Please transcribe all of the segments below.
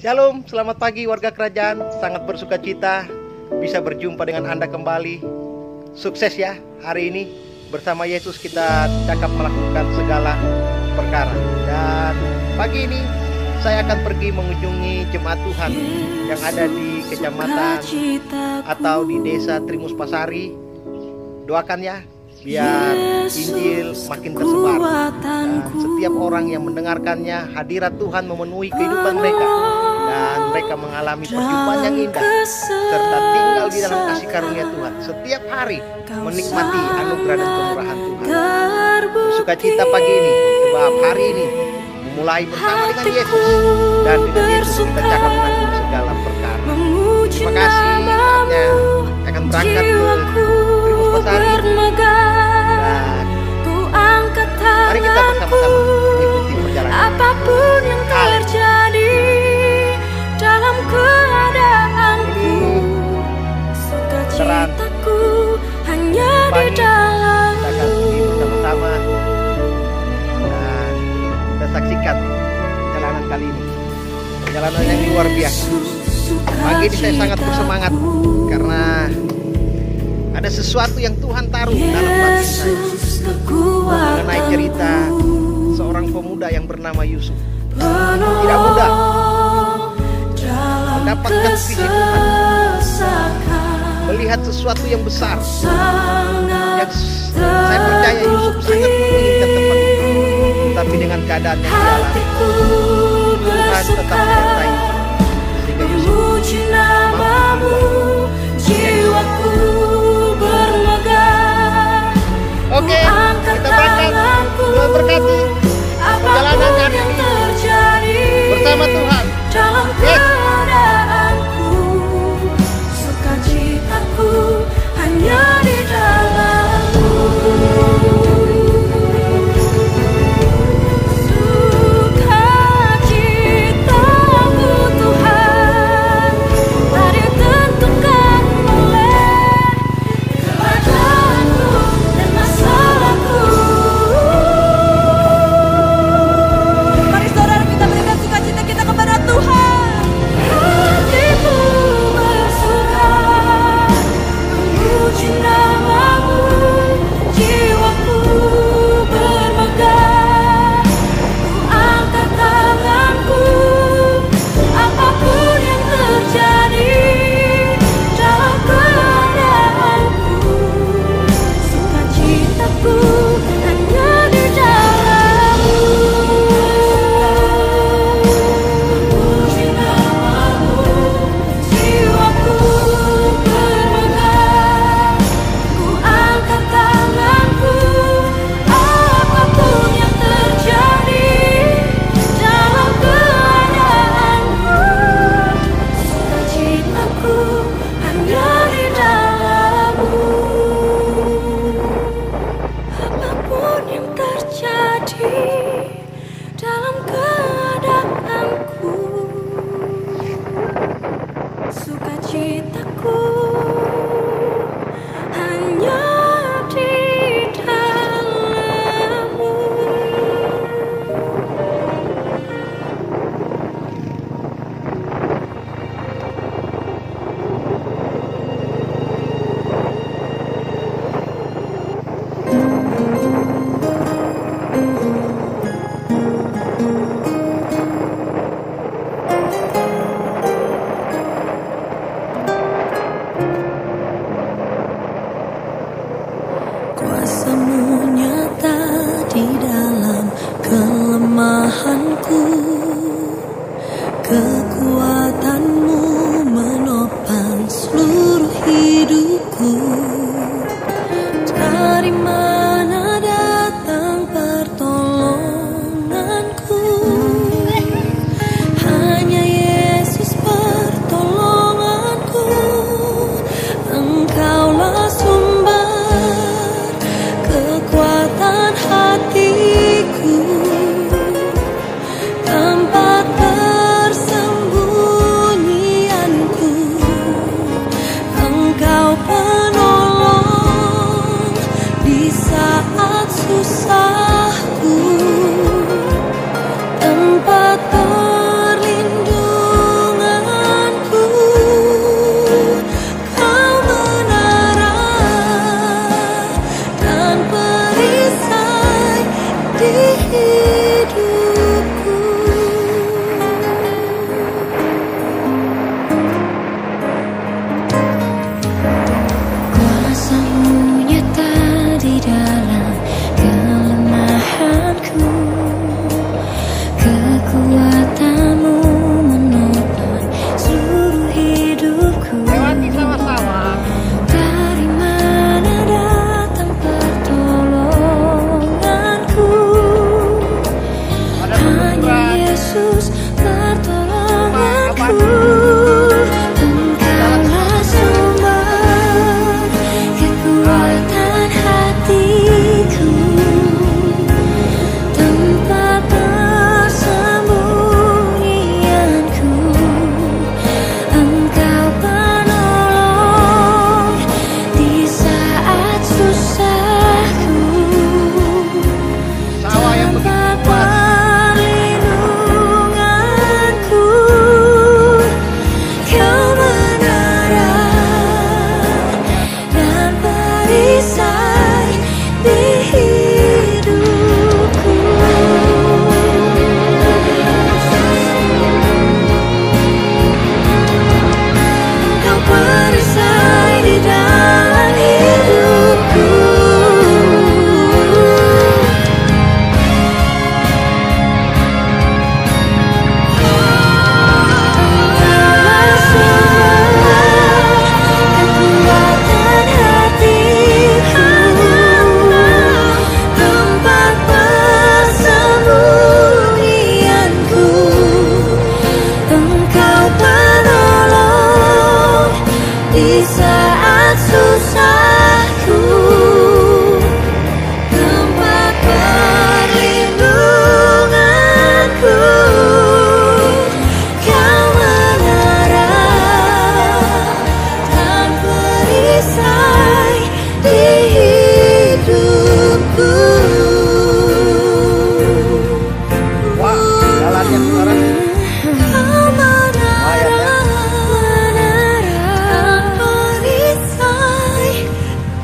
Shalom, selamat pagi warga kerajaan. Sangat bersuka cita bisa berjumpa dengan Anda kembali. Sukses ya hari ini. Bersama Yesus kita cakap melakukan segala perkara. Dan pagi ini saya akan pergi mengunjungi jemaat Tuhan yang ada di kecamatan atau di desa Trimus Pasari. Doakan ya, biar Injil makin tersebar dan setiap orang yang mendengarkannya, hadirat Tuhan memenuhi kehidupan mereka dan mereka mengalami perjumpaan yang indah serta tinggal di dalam kasih karunia Tuhan setiap hari, menikmati anugerah dan kemurahan Tuhan. Bersukacita pagi ini sebab hari ini memulai bersama dengan Yesus, dan dengan Yesus kita cakap menanggung segala perkara. Terima kasih. Saatnya akan berangkat ke Trimus Pasari dan mari kita bersama-sama mengikuti perjalanan. Apapun yang terjadi dalam keadaanku, sukacitaku hanya di dalam. Kita akan pergi bersama-sama dan kita saksikan perjalanan kali ini, perjalanan yang luar biasa. Pagi ini saya sangat bersemangat karena ada sesuatu yang Tuhan taruh dalam batin saya mengenai cerita seorang pemuda yang bernama Yusuf. Tidak mudah mendapatkan visi Tuhan, melihat sesuatu yang besar yang saya percaya Yusuf sangat menginginkan tempat itu. Tapi dengan keadaan yang dialami, Tuhan tetap menyertai sehingga Yusuf mampu jiwaku bermegah. Oke, kita berangkat. Tuhan berkati perjalanan hari ini bersama Tuhan. Dalam keadaanku, sukacitaku hanya di dalam-Mu. Sukacitaku Tuhan tak ditentukan oleh keadaanku dan masalahku. Mari saudara kita berikan sukacita kita kepada Tuhan. Hatiku bersuka memuji nama-Mu, jiwaku bermegah. Ku angkat tanganku, apapun yang terjadi dalam keadaanku, sukacitaku hanya di dalam-Mu. Memuji nama-Mu, jiwaku bermegah. Ku angkat tanganku, apapun yang terjadi dalam keadaanku, sukacitaku hanya di dalam-Mu. Apapun yang terjadi dalam keadaanku, sukacitaku hanya di dalam-Mu. Kuasa-Mu nyata di dalam kelemahanku, kekuatan-Mu menopang seluruh hidupku. Dari mana datang pertolonganku? Hanya Yesus pertolonganku. Engkaulah sumber kekuatan hatiku, tempat bersama Engkaulah sumber kekuatan hatiku, tempat persembunyianku. Engkau penolong di saat susahku, Sawah yang begitu tempat luas. perlindunganku. Kau menara dan perisai di hidupku. Kau perisai di dalam hidupku. Engkaulah sumber kekuatan hatiku, tempat persembunyianku. Engkau penolong di saat susahku, tempat perlindunganku. Kau menara dan perisai di hidupku. Wah, jalannya sekarang. Kau menara dan perisai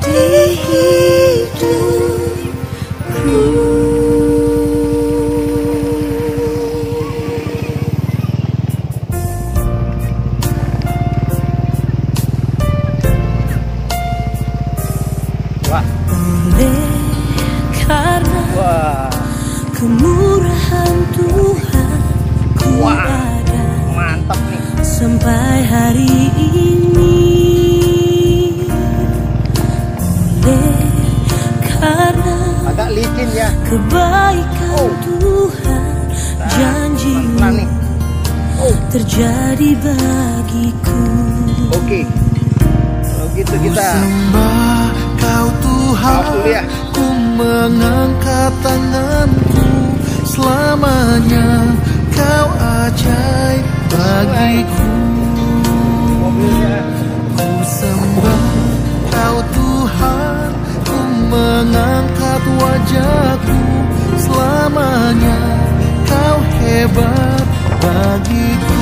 di hidupku. Wah, Oleh karena wah, kemurahan Tuhan, ku Wah. ada mantap nih. sampai hari ini. Oleh karena Agak licin ya. kebaikan Oh. Tuhan, Nah, janji-Mu pelan nih. Oh, terjadi bagiku. oke. Kalau gitu kita Sembah Kau Tuhan, Awas dulu ya. ku mengangkat tanganku. Selamanya Kau ajaib bagiku. mobilnya. Ku sembah Kau Tuhan, ku mengangkat wajahku. Selamanya Kau hebat bagiku.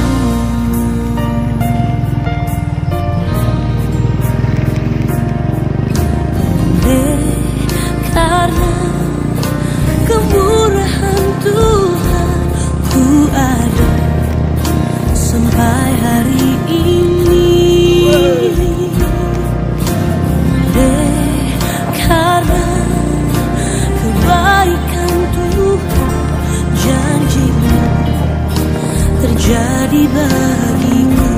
Oleh karena kemurahan Tuhan, ku ada sampai hari ini. Oleh karena kebaikan Tuhan, janji-Mu terjadi bagiku.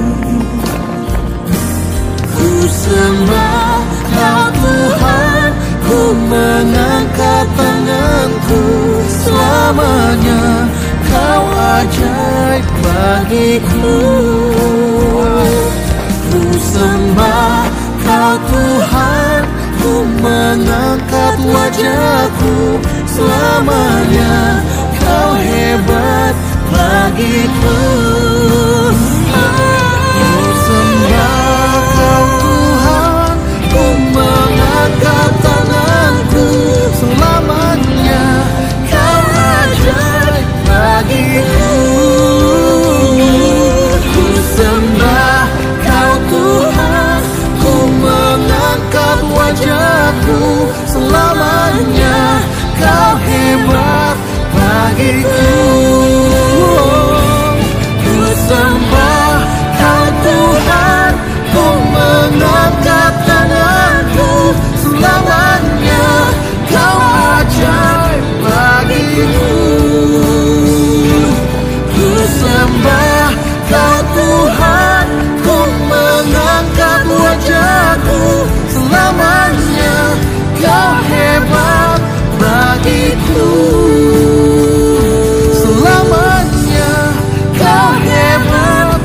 Ku sembah Kau Tuhan, ku mengangkat tanganku. Selamanya Kau ajaib bagiku. Ku sembah Kau Tuhan, ku mengangkat wajahku. Selamanya Kau hebat bagiku. Ku sembah Kau Tuhan, ku mengangkat tanganku. Selamanya Kau ajaib bagiku. Ku sembah Kau Tuhan, ku mengangkat wajahku. Selamanya Kau hebat bagiku. Ku sembah Kau Tuhan, ku mengangkat tanganku. Selamanya Kau ajaib bagiku. Ku sembah Kau Tuhan, ku mengangkat wajahku. Selamanya Kau hebat bagiku. Selamanya Kau hebat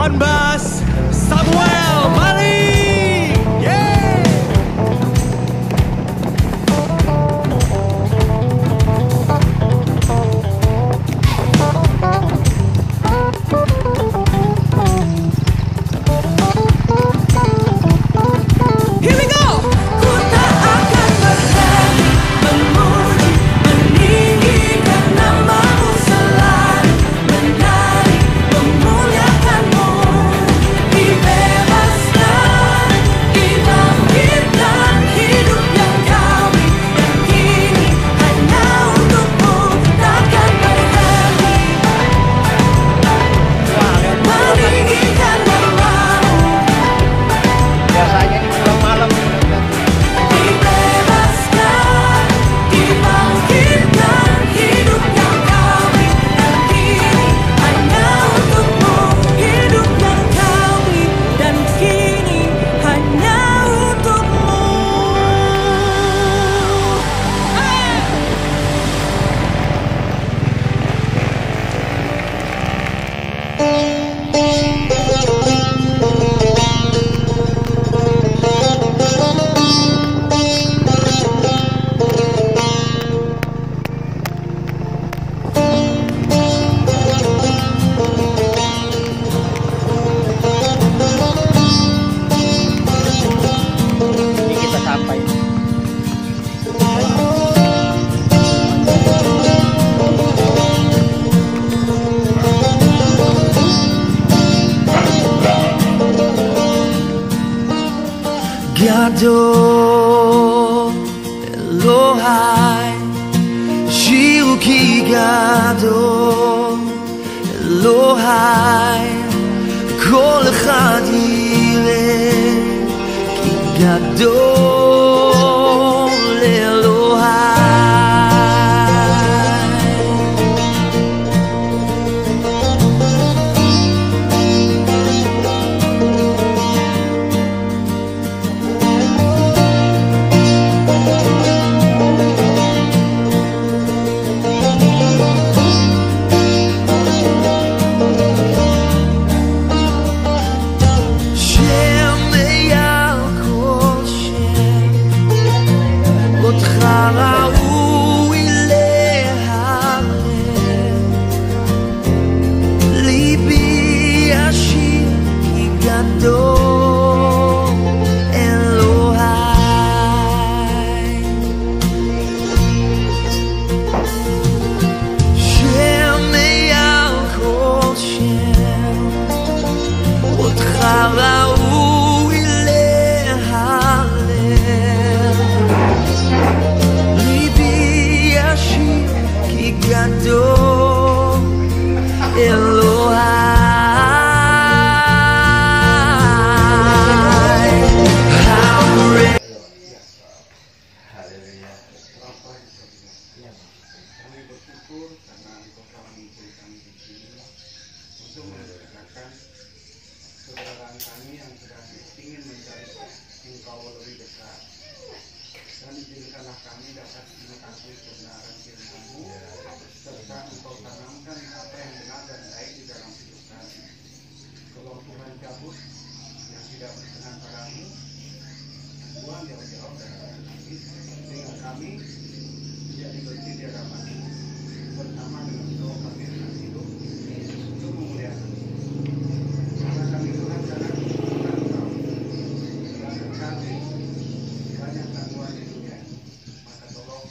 Tuan Bas Samuel Malik. Yeah. Here we go. Ku tak akan berhenti memuji, meninggikan nama-Mu selalu, menari, memuliakan-Mu. Dibebaskan, dibangkitkan, hidup yang Kami dan kini hanya untuk-Mu. Takkan berhenti meninggikan nama-Mu. Biasanya di pulang malam. Dibebaskan, dibangkitkan, hidup yang Kami dan kini hanya untuk-Mu. Hidup yang Kami dan kini hanya untuk-Mu. Ini kita sampai. Gadol Elohai Shiru ki gadol Elohai Kol echad yireh ki gadol Elohai. Shem eyal kol shem, otcha raui lehalel. Libi yashir ki gadol Elohai. Shem eyal kol shem, otcha raui lehalel. Libi yashir ki gadol Elohai. How great. Kami bersyukur karena Engkau telah mengumpulkan kami di sini untuk mengerjakan saudara kami yang sedang ingin mencari Engkau lebih dekat. Dan izinkanlah kami dapat mengetahui kebenaran firman-Mu, serta Engkau tanamkan apa yang benar dan baik di dalam hidup kami. Kalau Tuhan cabut yang tidak berkenan padamu, buang jauh-jauh dari kami, dengan kami jadi bersih di hadapan-Mu, bersama dengan Engkau kami akan hidup untuk memuliakan. Karena kami Tuhan sangat membutuhkan Engkau. Sedangkan kami banyak gangguan di dunia, maka tolong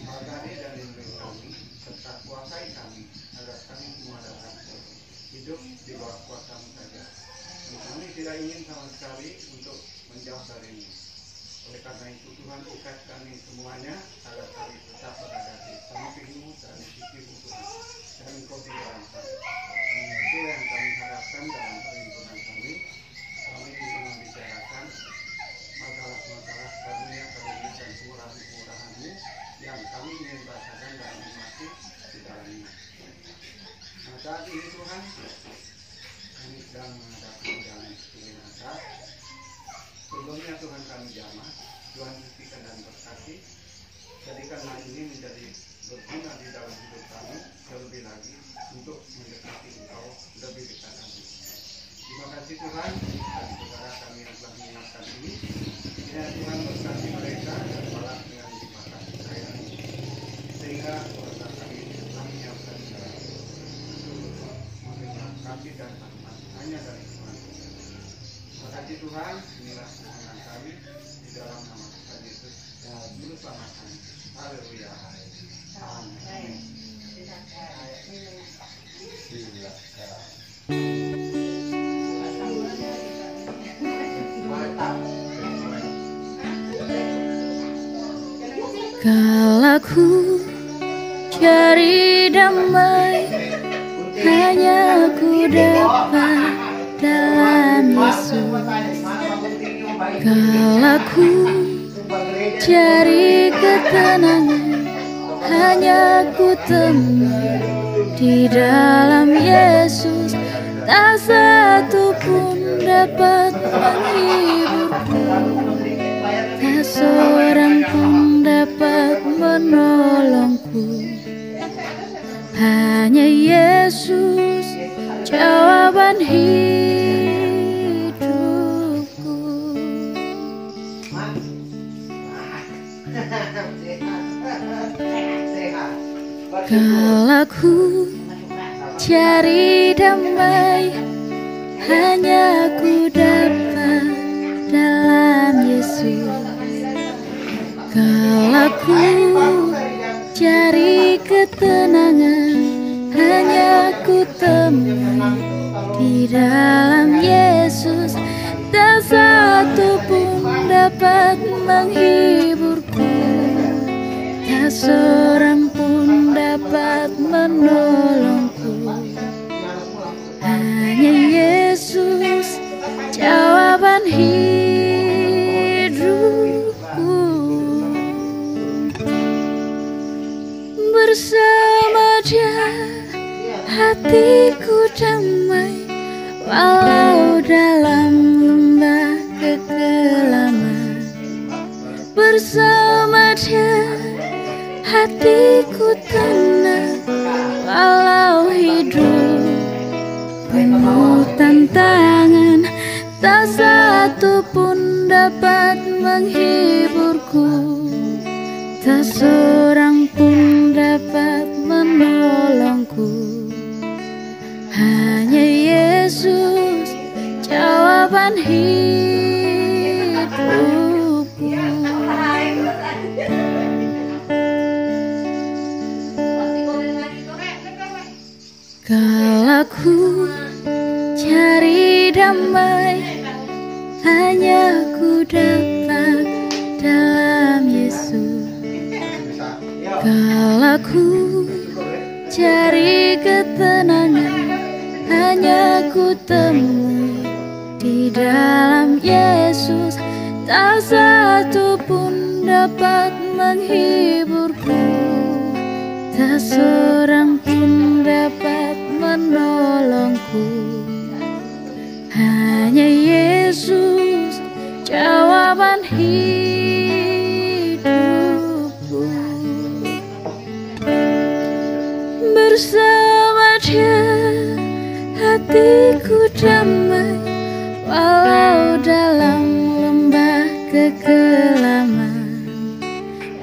hargai dan lindungi kami, serta kuasai kami agar kami semua dapat hidup di bawah kuasa-Mu saja. Dan kami tidak ingin sama sekali untuk menjauh darimu. Oleh karena itu Tuhan, ikat kami semuanya agar kami tetap berada di samping-Mu dan di sisi-Mu Tuhan, dan Engkau di dalam kami. Itu yang kami harapkan dalam perhimpunan kami. Kami ingin membicarakan masalah-masalah karunia-karunia dan kemurahan-kemurahan-Mu yang kami ingin rasakan dan nikmati di dalamnya. Nah, saat ini Tuhan, kami sedang menghadapi jalan pilihan atas. Sebelumnya Tuhan kami jamah, Tuhan sucikan dan berkati. Jadikanlah ini menjadi berguna di dalam hidup kami terlebih lagi untuk mendekati Engkau lebih dekat lagi. Tuhan, dan saudara kami yang telah mengingatkan ini, ya Tuhan berkati mereka dan balas dengan limpah kasih sayang, sehingga kuasa kami telah menyiapkan kasih dan rahmat hanya dari Tuhan. Terima kasih Tuhan, inilah permohonan kami di dalam nama Tuhan Yesus dan Juru Selamat kami. Haleluya. Amin. Kala ku cari damai, hanya ku dapat dalam Yesus. Kala ku cari ketenangan, hanya ku temui di dalam Yesus. Tak satu pun dapat menghiburku, tak seorang pun dapat menolongku. Hanya Yesus jawaban hidupku. Kala ku cari damai, hanya ku dapat dalam Yesus. Kala ku cari ketenangan, hanya ku temui di dalam Yesus. Tak satu pun dapat menghiburku, tak seorang pun dapat menolongku. Hanya Yesus jawaban hidupku. Bersama Dia hatiku damai, walau dalam lembah kekelaman. Bersama Dia hatiku tenang, walau hidup penuh tantangan. Tak satu pun dapat menghiburku, tak seorang pun dapat menolongku. Hanya Yesus jawaban hidupku. Kala ku cari damai, hanya ku dapat dalam Yesus. Kala ku cari ketenangan, hanya ku temui di dalam Yesus. Tak satu pun dapat menghiburku, tak seorang pun dapat menolongku. Hanya Yesus jawaban hidupku. Bersama Dia hatiku damai, walau dalam lembah kekelaman.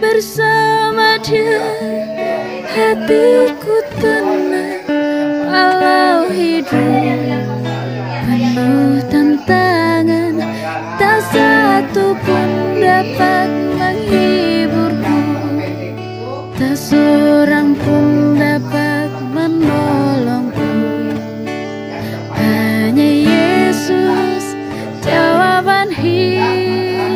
Bersama Dia hatiku tenang, walau hidup penuh tantangan. Tak satu pun dapat menghiburku, tak seorang pun dapat menolongku. Hanya Yesus jawaban hidupku.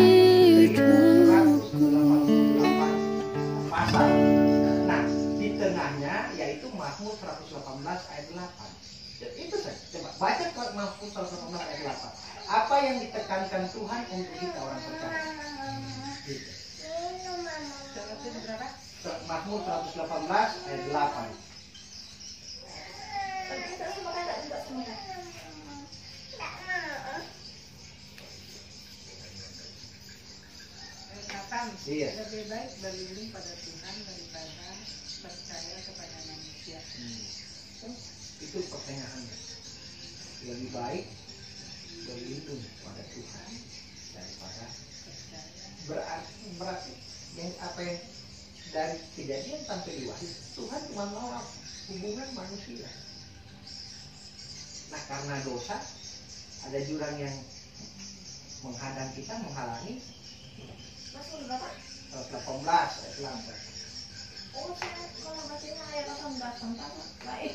Nah, di tengahnya yaitu Mazmur 118 ayat 8. Dan itu saja. Coba baca Mazmur 118 ayat 8. Apa yang ditekankan Tuhan untuk kita orang percaya? Mazmur 118 ayat 8. Iya. Lebih baik berlindung pada Tuhan daripada percaya kepada manusia. Itu pertanyaannya. Lebih baik berlindung pada Tuhan daripada berarti yang apa yang dari kejadian sampai di Wahyu, Tuhan cuma mau hubungan manusia. Nah karena dosa ada jurang yang menghadang kita, menghalangi. Masuk berapa? 18 ayat 8. Oh, saya kalau bacanya ayat 18 tentang lain.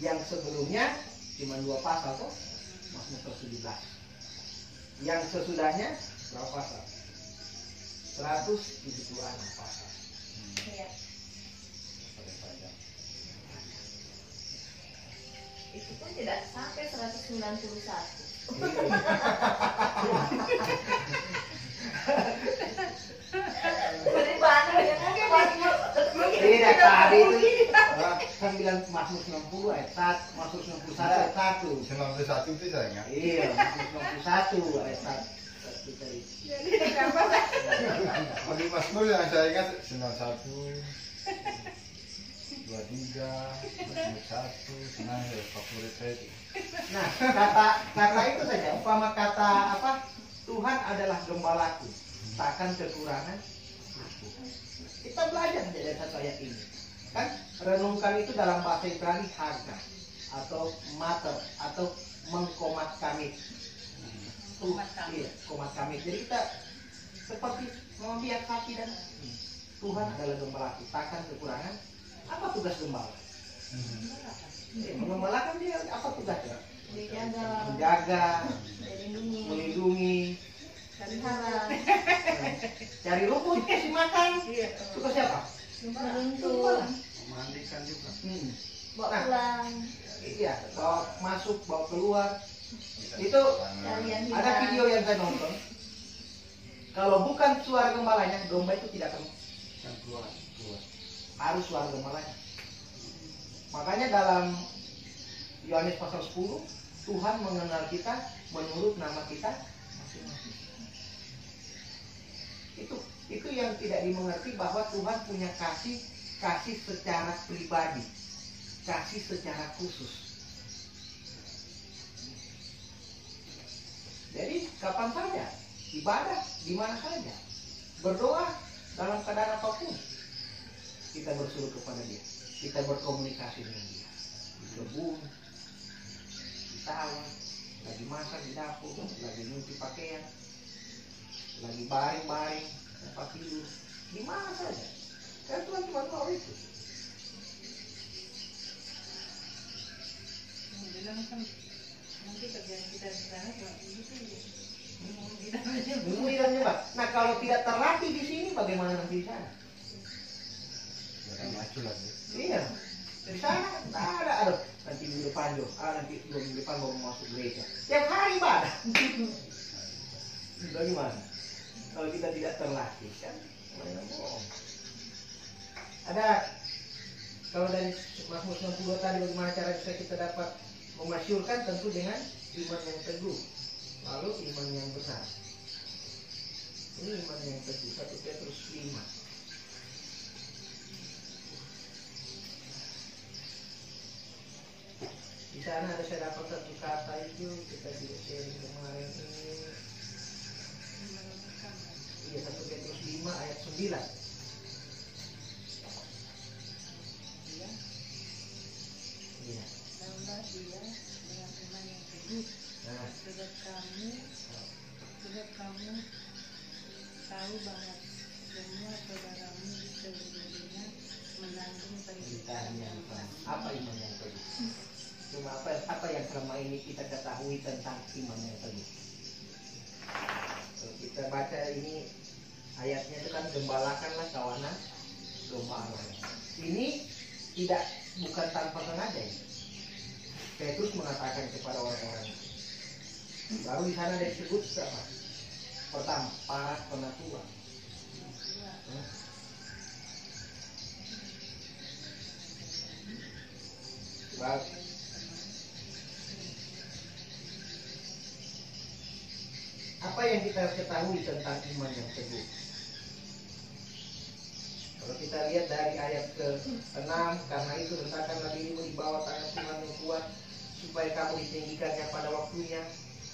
Yang sebelumnya cuma 2 pasal tuh, Mazmur 17. Yang sesudahnya berapa pasal? 176 pasal. Iya. Itu pun tidak sampai 191. Bagaimana ya? Tidak, tadi itu kan bilang Mazmur 90 ayat 1, Mazmur 91 ayat 1. 91 itu saya ingat. Iya, Mazmur 91 ayat 1. Bagi Mazmur yang saya ingat 91, 23, 1, senang ya favorit saya itu. Nah, kata itu saja, umpama kata apa? Tuhan adalah gembalaku, takkan kekurangan aku. Kita belajar dari satu ayat ini. Kan renungkan itu dalam bahasa Ibrani harga atau mater atau mengkomat kamit. Iya, komat kamit. Jadi kita seperti membiak hati dan Tuhan adalah gembalaku, takkan kekurangan. Apa tugas gembala? Mengembalakan dia apa tugasnya? Menjaga, melindungi, Pelihara, cari rumput, kasih makan. Tugas siapa? menuntun, Memandikan juga. bawa Nah. pulang, Iya, bawa masuk, bawa keluar. Itu kalian ada video yang saya nonton. Kalau bukan suara gembalanya, domba itu tidak akan keluar. Harus suara gembalanya. Makanya dalam Yohanes pasal 10, Tuhan mengenal kita menurut nama kita masing-masing. Itu yang tidak dimengerti bahwa Tuhan punya kasih secara pribadi, kasih secara khusus. Jadi kapan saja, ibadah di mana saja, berdoa dalam keadaan apapun, kita bersuruh kepada Dia, kita berkomunikasi dengan Dia, di kebun, di taman, lagi masak di dapur, lagi nyuci pakaian, lagi baring-baring, tempat tidur, di mana saja. Kan Tuhan cuma mau itu. bilang kan nanti kerjaan kita di sana cuma begitu ya. Bumi dan nyembah. Nah kalau tidak terlatih di sini, bagaimana nanti di sana? Jangan maju lagi. Iya, di sana nggak ada. Aduh, nanti minggu depan Jo, nanti minggu depan mau masuk gereja. Tiap hari ibadah. Bagaimana? Kalau kita tidak terlatih kan, mana bohong. Ada kalau dari Mazmur 92 tadi bagaimana cara kita dapat memasyurkan, tentu dengan iman yang teguh, lalu iman yang benar. Ini iman yang teguh, 1 Petrus 5. Di sana ada saya dapat satu kata itu, kita juga sharing kemarin ini. Iya, 1 Petrus 5 ayat 9. Iya. Tambah dia dengan iman yang teguh, Nah, sebab kamu tahu bahwa semua saudaramu di seluruh dunia menanggung penderitaan yang sama. apa iman yang teguh? Cuma apa yang selama ini kita ketahui tentang iman yang teguh? Kalau kita baca ini ayatnya itu kan gembalakanlah kawanan domba. Ini bukan tanpa sengaja ya. Petrus mengatakan kepada orang-orang. Baru di sana ada disebut apa? Pertama, para penatua. Baru. Apa yang kita ketahui tentang iman yang teguh? Kalau kita kita lihat dari ayat ke-6, karena itu rendahkanlah dirimu di bawah tangan Tuhan yang kuat, supaya kamu ditinggikannya pada waktunya.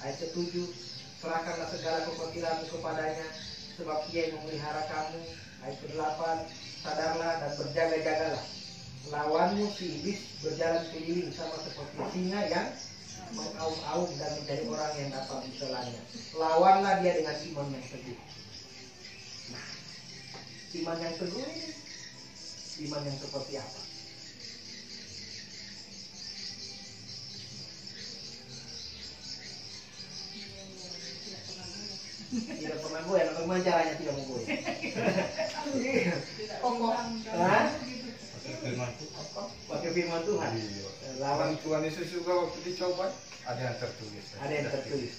Ayat ke-7, serahkanlah segala kekhawatiranmu kepadanya, sebab Ia yang memelihara kamu. Ayat ke-8, sadarlah dan berjaga-jagalah. Lawanmu si iblis berjalan keliling sama seperti singa yang mengaum-aum dan mencari orang yang dapat ditelannya. Lawanlah dia dengan iman yang teguh. Nah, iman yang teguh ini, iman yang seperti apa? Tidak pernah goyah, bagaimana caranya tidak mau goyah? Hah? Firman Tuhan. Pakai firman Tuhan. Lawan Lawan Tuhan Yesus juga waktu dicoba ada yang tertulis. ada yang tertulis.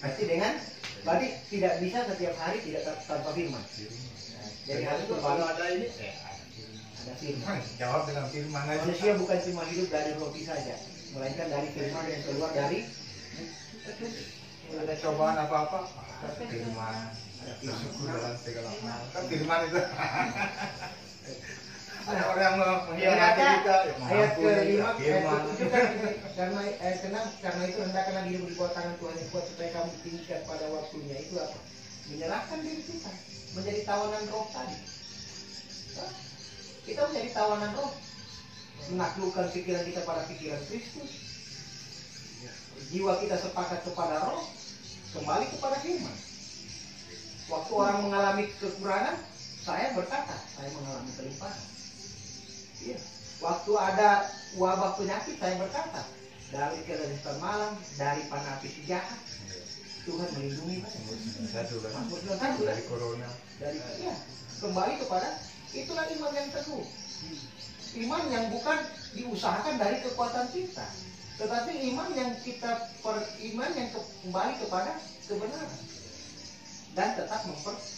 Berarti tidak bisa setiap hari tidak tanpa firman. Nah, jadi harus kembali ada ini, ada firman. jawab dengan firman aja. Manusia bukan cuma hidup dari roti saja, melainkan dari firman yang keluar dari Ada cobaan apa-apa, firman. Bersyukur dalam segala hal. Kan firman itu. Ada orang yang mengkhianati kita, ya ayat mengampuni, ke-5 firman. ayat ke-7 kan karena ayat ke-6, karena itu rendahkanlah dirimu di bawah tangan Tuhan yang kuat, supaya kamu ditinggikan pada waktunya. Itu apa? Menyerahkan diri kita menjadi tawanan roh tadi. Hah? Kita menjadi tawanan roh, menaklukkan pikiran kita pada pikiran Kristus. Jiwa kita sepakat kepada roh, kembali kepada firman. Waktu orang mengalami kekurangan, saya berkata, saya mengalami kelimpahan. Iya. Waktu ada wabah penyakit, saya berkata, dari kelezatan malam, dari panah api si jahat, Tuhan melindungi saya. Saya juga Mazmur 91 dari corona. dari iya, kembali kepada itulah iman yang teguh. Iman yang bukan diusahakan dari kekuatan kita, tetapi iman yang iman yang kembali kepada kebenaran dan tetap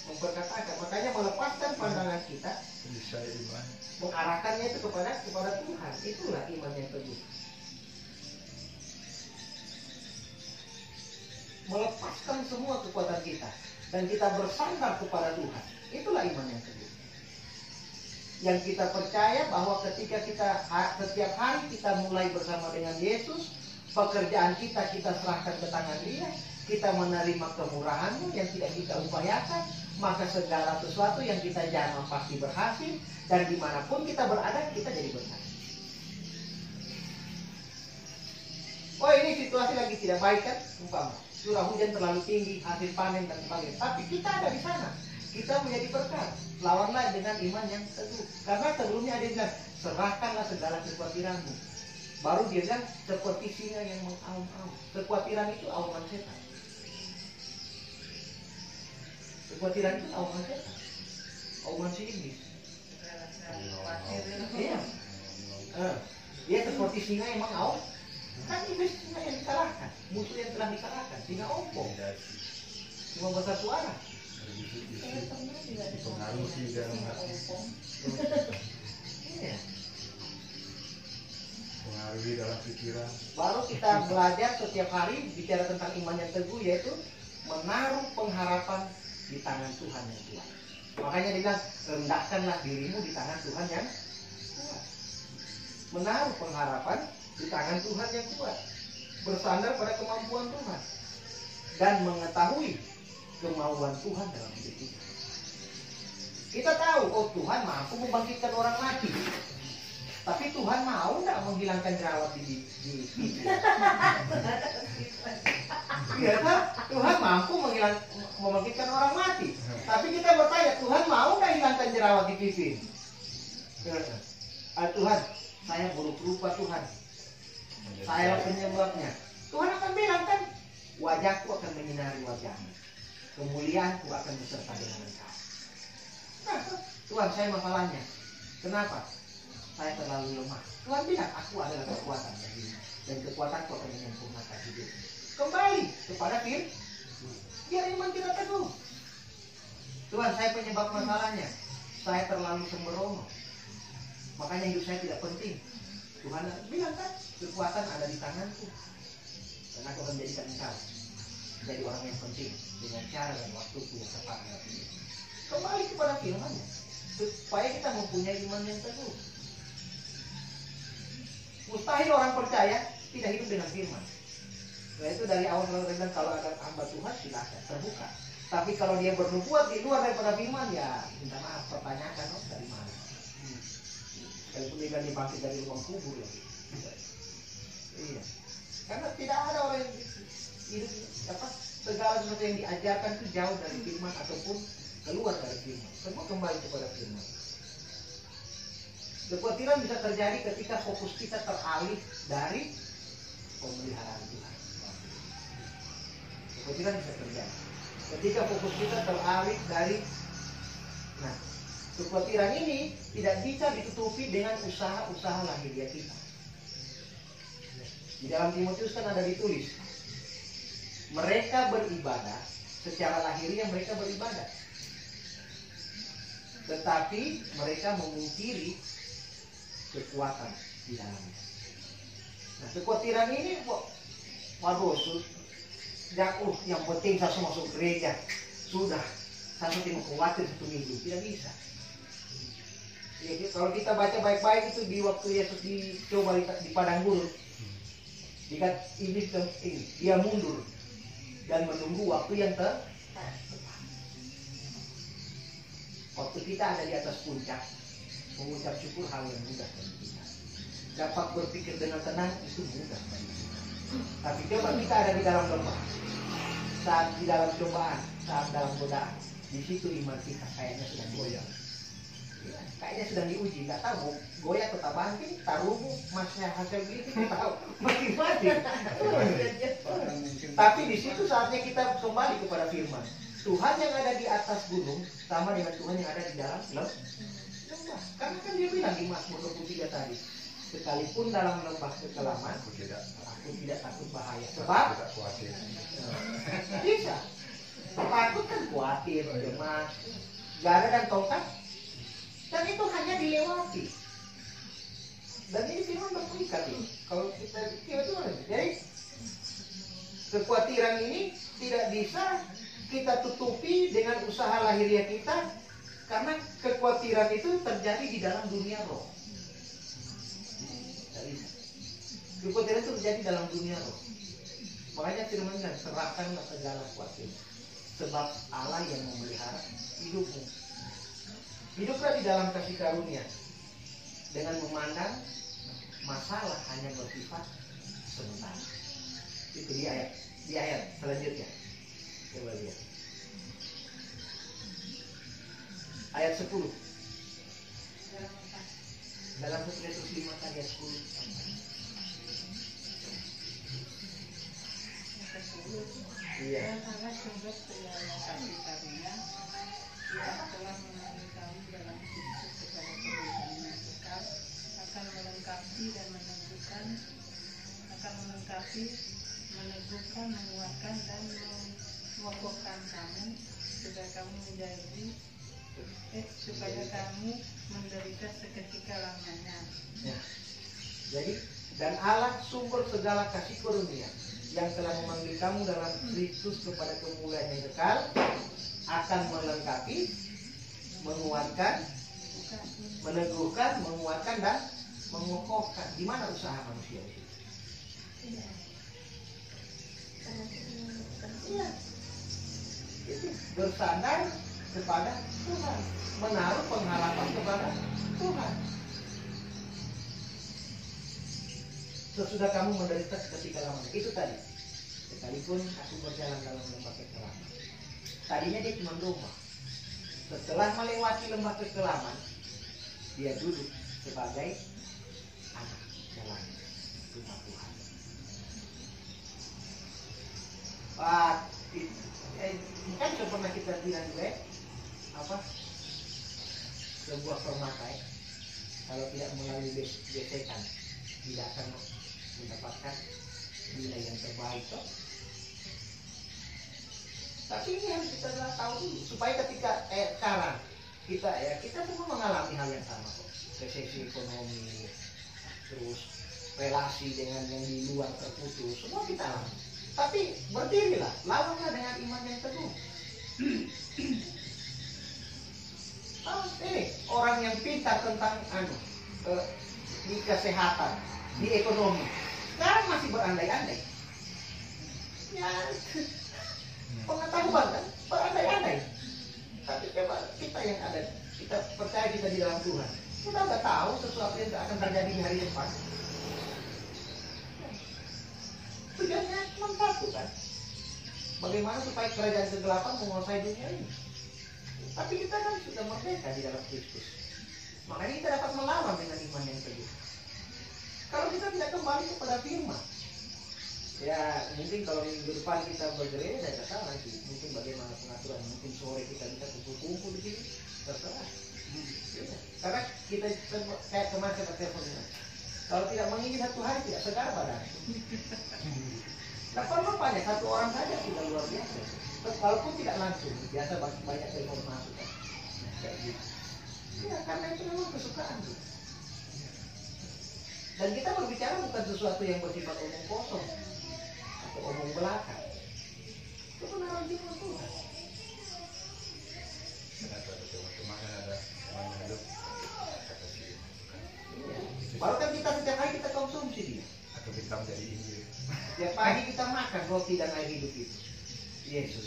memperkatakan. Makanya melepaskan pandangan kita, Bisa iman. mengarahkannya itu kepada Tuhan. Itulah iman yang teguh. Melepaskan semua kekuatan kita dan kita bersandar kepada Tuhan. Itulah iman yang teguh. Yang kita percaya bahwa ketika kita setiap hari kita mulai bersama dengan Yesus, pekerjaan kita serahkan ke tangan Dia, kita menerima kemurahan-Mu yang tidak kita upayakan, maka segala sesuatu yang kita jamah pasti berhasil, dan dimanapun kita berada kita jadi benar. Oh, ini situasi lagi tidak baik kan, umpama curah hujan terlalu tinggi, hasil panen dan sebagainya, tapi kita ada di sana, kita menjadi berkat. Lawanlah dengan iman yang teguh, karena sebelumnya ada yang bilang, serahkanlah segala kekhawatiranmu. Baru dia bilang seperti singa yang mengaum-aum. Kekhawatiran itu auman setan. Kekhawatiran itu auman setan, auman si iblis. Iya. Dia seperti singa yang mengaum. Kan iblis singa yang dikalahkan, musuh yang telah dikalahkan, singa ompong, cuma besar suara. Dipengaruhi dalam hati. Iya. Pengaruhi dalam pikiran. Baru kita belajar setiap hari bicara tentang iman yang teguh, yaitu menaruh pengharapan di tangan Tuhan yang kuat. Makanya dia bilang, rendahkanlah dirimu di tangan Tuhan yang kuat. Menaruh pengharapan di tangan Tuhan yang kuat, bersandar pada kemampuan Tuhan, dan mengetahui kemauan Tuhan dalam hidup kita. Kita tahu, oh Tuhan mampu membangkitkan orang mati. Tapi Tuhan mau nggak menghilangkan jerawat di pipi? Ya kan? Tuhan mampu membangkitkan orang mati. Tapi kita bertanya, Tuhan mau nggak hilangkan jerawat di pipi? Tuhan, saya buruk rupa Tuhan. Saya penyebabnya. Tuhan akan bilang kan, wajahku akan menyinari wajahmu, kemuliaanku akan beserta dengan engkau. Nah, Tuhan, saya masalahnya. Kenapa? Saya terlalu lemah. Tuhan bilang, aku adalah kekuatan bagimu, dan kekuatanku akan menyempurnakan hidup. Kembali kepada firman. Biar iman kita teguh. Tuhan, saya penyebab masalahnya. Saya terlalu sembrono, makanya hidup saya tidak penting. Tuhan bilang kan, kekuatan ada di tanganku, dan aku akan menjadikan engkau menjadi orang yang penting dengan cara dan waktuku yang tepat. Kembali kepada firman-Nya. supaya kita mempunyai iman yang teguh. Mustahil orang percaya tidak hidup dengan firman. Nah, itu dari awal selalu bilang kalau ada hamba Tuhan silakan terbuka. Tapi kalau dia bernubuat di luar daripada firman, ya minta maaf, pertanyakan dari mana. Sekalipun dia dibangkit dari ruang kubur lagi. Iya. Karena tidak ada orang yang hidup segala sesuatu yang diajarkan itu jauh dari firman ataupun keluar dari firman. Semua kembali kepada firman. Kekhawatiran bisa terjadi ketika fokus kita teralih dari pemeliharaan Tuhan. Kekhawatiran bisa terjadi ketika fokus kita teralih dari, nah, kekhawatiran ini tidak bisa ditutupi dengan usaha-usaha lahiriah kita. Di dalam Timotius kan ada ditulis, mereka beribadah secara lahiriah, mereka beribadah, tetapi mereka memungkiri kekuatan di dalamnya. Nah, kekhawatiran ini, waduh, yang penting saya masuk gereja, sudah, saya tidak khawatir 1 minggu, tidak bisa. Ya, kalau kita baca baik-baik itu di waktu Yesus dicoba di padang gurun, jika iblis ini dia mundur dan menunggu waktu yang tepat. Waktu kita ada di atas puncak, mengucap syukur hal yang mudah bagi kita. Dapat berpikir dengan tenang itu mudah bagi kita. Tapi coba kita ada di dalam lembah, saat di dalam cobaan, saat dalam godaan, di situ iman kita kayaknya sedang goyang. Ya, kayaknya sedang diuji, nggak tahu goyah tetap bangkit, taruh masnya hasil beli kita tahu masing-masing. Tapi di situ saatnya kita kembali kepada firman. Tuhan yang ada di atas gunung sama dengan Tuhan yang ada di dalam lembah. Karena kan dia bilang di Mazmur 23 tadi, sekalipun dalam lembah kekelaman, aku tidak takut bahaya. Sebab bisa. Takut kan khawatir, cemas, garam dan tongkat. Dan itu hanya dilewati. Dan ini firman berterikat ini. Kalau kita jadi kekhawatiran ini tidak bisa kita tutupi dengan usaha lahiriah kita, karena kekhawatiran itu terjadi di dalam dunia roh. Kekhawatiran itu terjadi dalam dunia roh. Makanya firman bilang, serahkanlah segala khawatir, sebab Allah yang memelihara hidupmu. Hiduplah di dalam kasih karunia dengan memandang masalah hanya bersifat sementara. Itu di ayat selanjutnya. Coba lihat. Ayat 10. Dalam 1 Petrus 5 ayat 10. Iya. Karena sumber segala kasih karunia yang telah menemani kamu dalam Kristus kepada kemuliaan yang kekal, akan melengkapi dan meneguhkan, menguatkan dan mengokohkan kamu supaya kamu menderita seketika lamanya. Ya. Jadi, dan Allah sumber segala kasih karunia yang telah memanggil kamu dalam Kristus kepada kemuliaan yang kekal, akan melengkapi, menguatkan, meneguhkan, menguatkan dan mengokohkan. Di mana usaha manusia itu? Iya. Itu bersandar kepada Tuhan, menaruh pengharapan kepada Tuhan. Sesudah kamu menderita seketika lamanya, itu tadi. Sekalipun aku berjalan dalam lembah kekelaman. Tadinya dia cuma domba. Setelah melewati lembah kekelaman, dia duduk sebagai anak dalam rumah Tuhan. Kan sudah pernah kita bilang juga, sebuah permata kalau tidak melalui gesekan tidak akan mendapatkan nilai yang terbaik toh. Tapi ini harus kita tahu dulu supaya ketika sekarang kita semua mengalami hal yang sama kok. Resesi ekonomi, terus relasi dengan yang di luar terputus, semua kita alami. Tapi berdirilah, lawanlah dengan iman yang teguh. Ini orang yang pintar tentang di kesehatan, di ekonomi, sekarang masih berandai-andai. Ya, pengetahuan kan, berandai-andai. Tapi coba kita yang ada, kita percaya kita di dalam Tuhan. Kita nggak tahu sesuatu yang akan terjadi di hari depan. Tujuannya cuma satu kan. Bagaimana supaya kerajaan kegelapan menguasai dunia ini. Tapi kita kan sudah merdeka di dalam Kristus. Makanya kita dapat melawan dengan iman yang teguh. Kalau kita tidak kembali kepada firman, ya mungkin kalau minggu depan kita bergereja, saya kata nanti mungkin bagaimana pengaturan, mungkin sore kita bisa kumpul-kumpul di sini, terserah. Ya. Karena kita kayak kemarin saya telepon, kalau tidak mengingat satu hari tidak segar badan. Nah, kalau banyak satu orang saja sudah luar biasa. Walaupun tidak langsung, biasa banyak telepon masuk kan. Kayak gitu. Ya, karena itu memang kesukaan tuh. Dan kita berbicara bukan sesuatu yang bersifat omong kosong atau omong belaka. Itu benar firman Tuhan. Kenapa cuma kan ada orang hidup kata sih. Iya. Baru kan kita setiap hari kita konsumsi dia. Atau kita menjadi Injil. Setiap pagi kita makan roti dan air hidup itu. Yesus.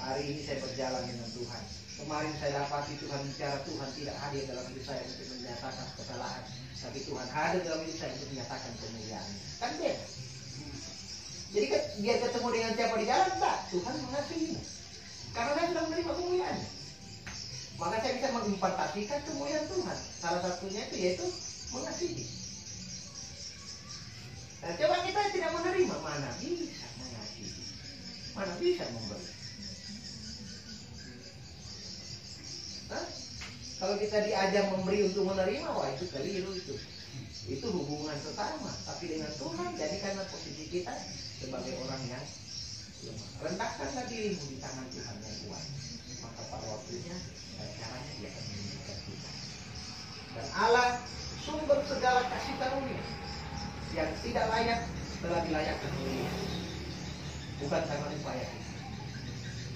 Hari ini saya berjalan dengan Tuhan. Kemarin saya dapati Tuhan bicara, Tuhan tidak hadir dalam hidup saya untuk menyatakan kesalahan, tapi Tuhan hadir dalam hidup saya untuk menyatakan kemuliaan. Kan beda. Jadi biar ketemu dengan siapa di jalan, tak, Tuhan mengasihi. Karena saya sudah menerima kemuliaannya. Maka saya bisa mengimpartasikan kemuliaan Tuhan. Salah satunya itu yaitu mengasihi. Nah, coba kita tidak menerima, mana bisa mengasihi, mana bisa memberi. Hah? Kalau kita diajak memberi untuk menerima, wah itu keliru itu. Itu hubungan pertama. Tapi dengan Tuhan, jadikanlah posisi kita sebagai orang yang lemah. Rendahkanlah dirimu di tangan Tuhan yang kuat. Maka pada waktunya dan caranya dia akan menunjukkan kita. Dan Allah sumber segala kasih karunia yang tidak layak telah dilayakkan oleh Yesus. Bukan karena upaya kita.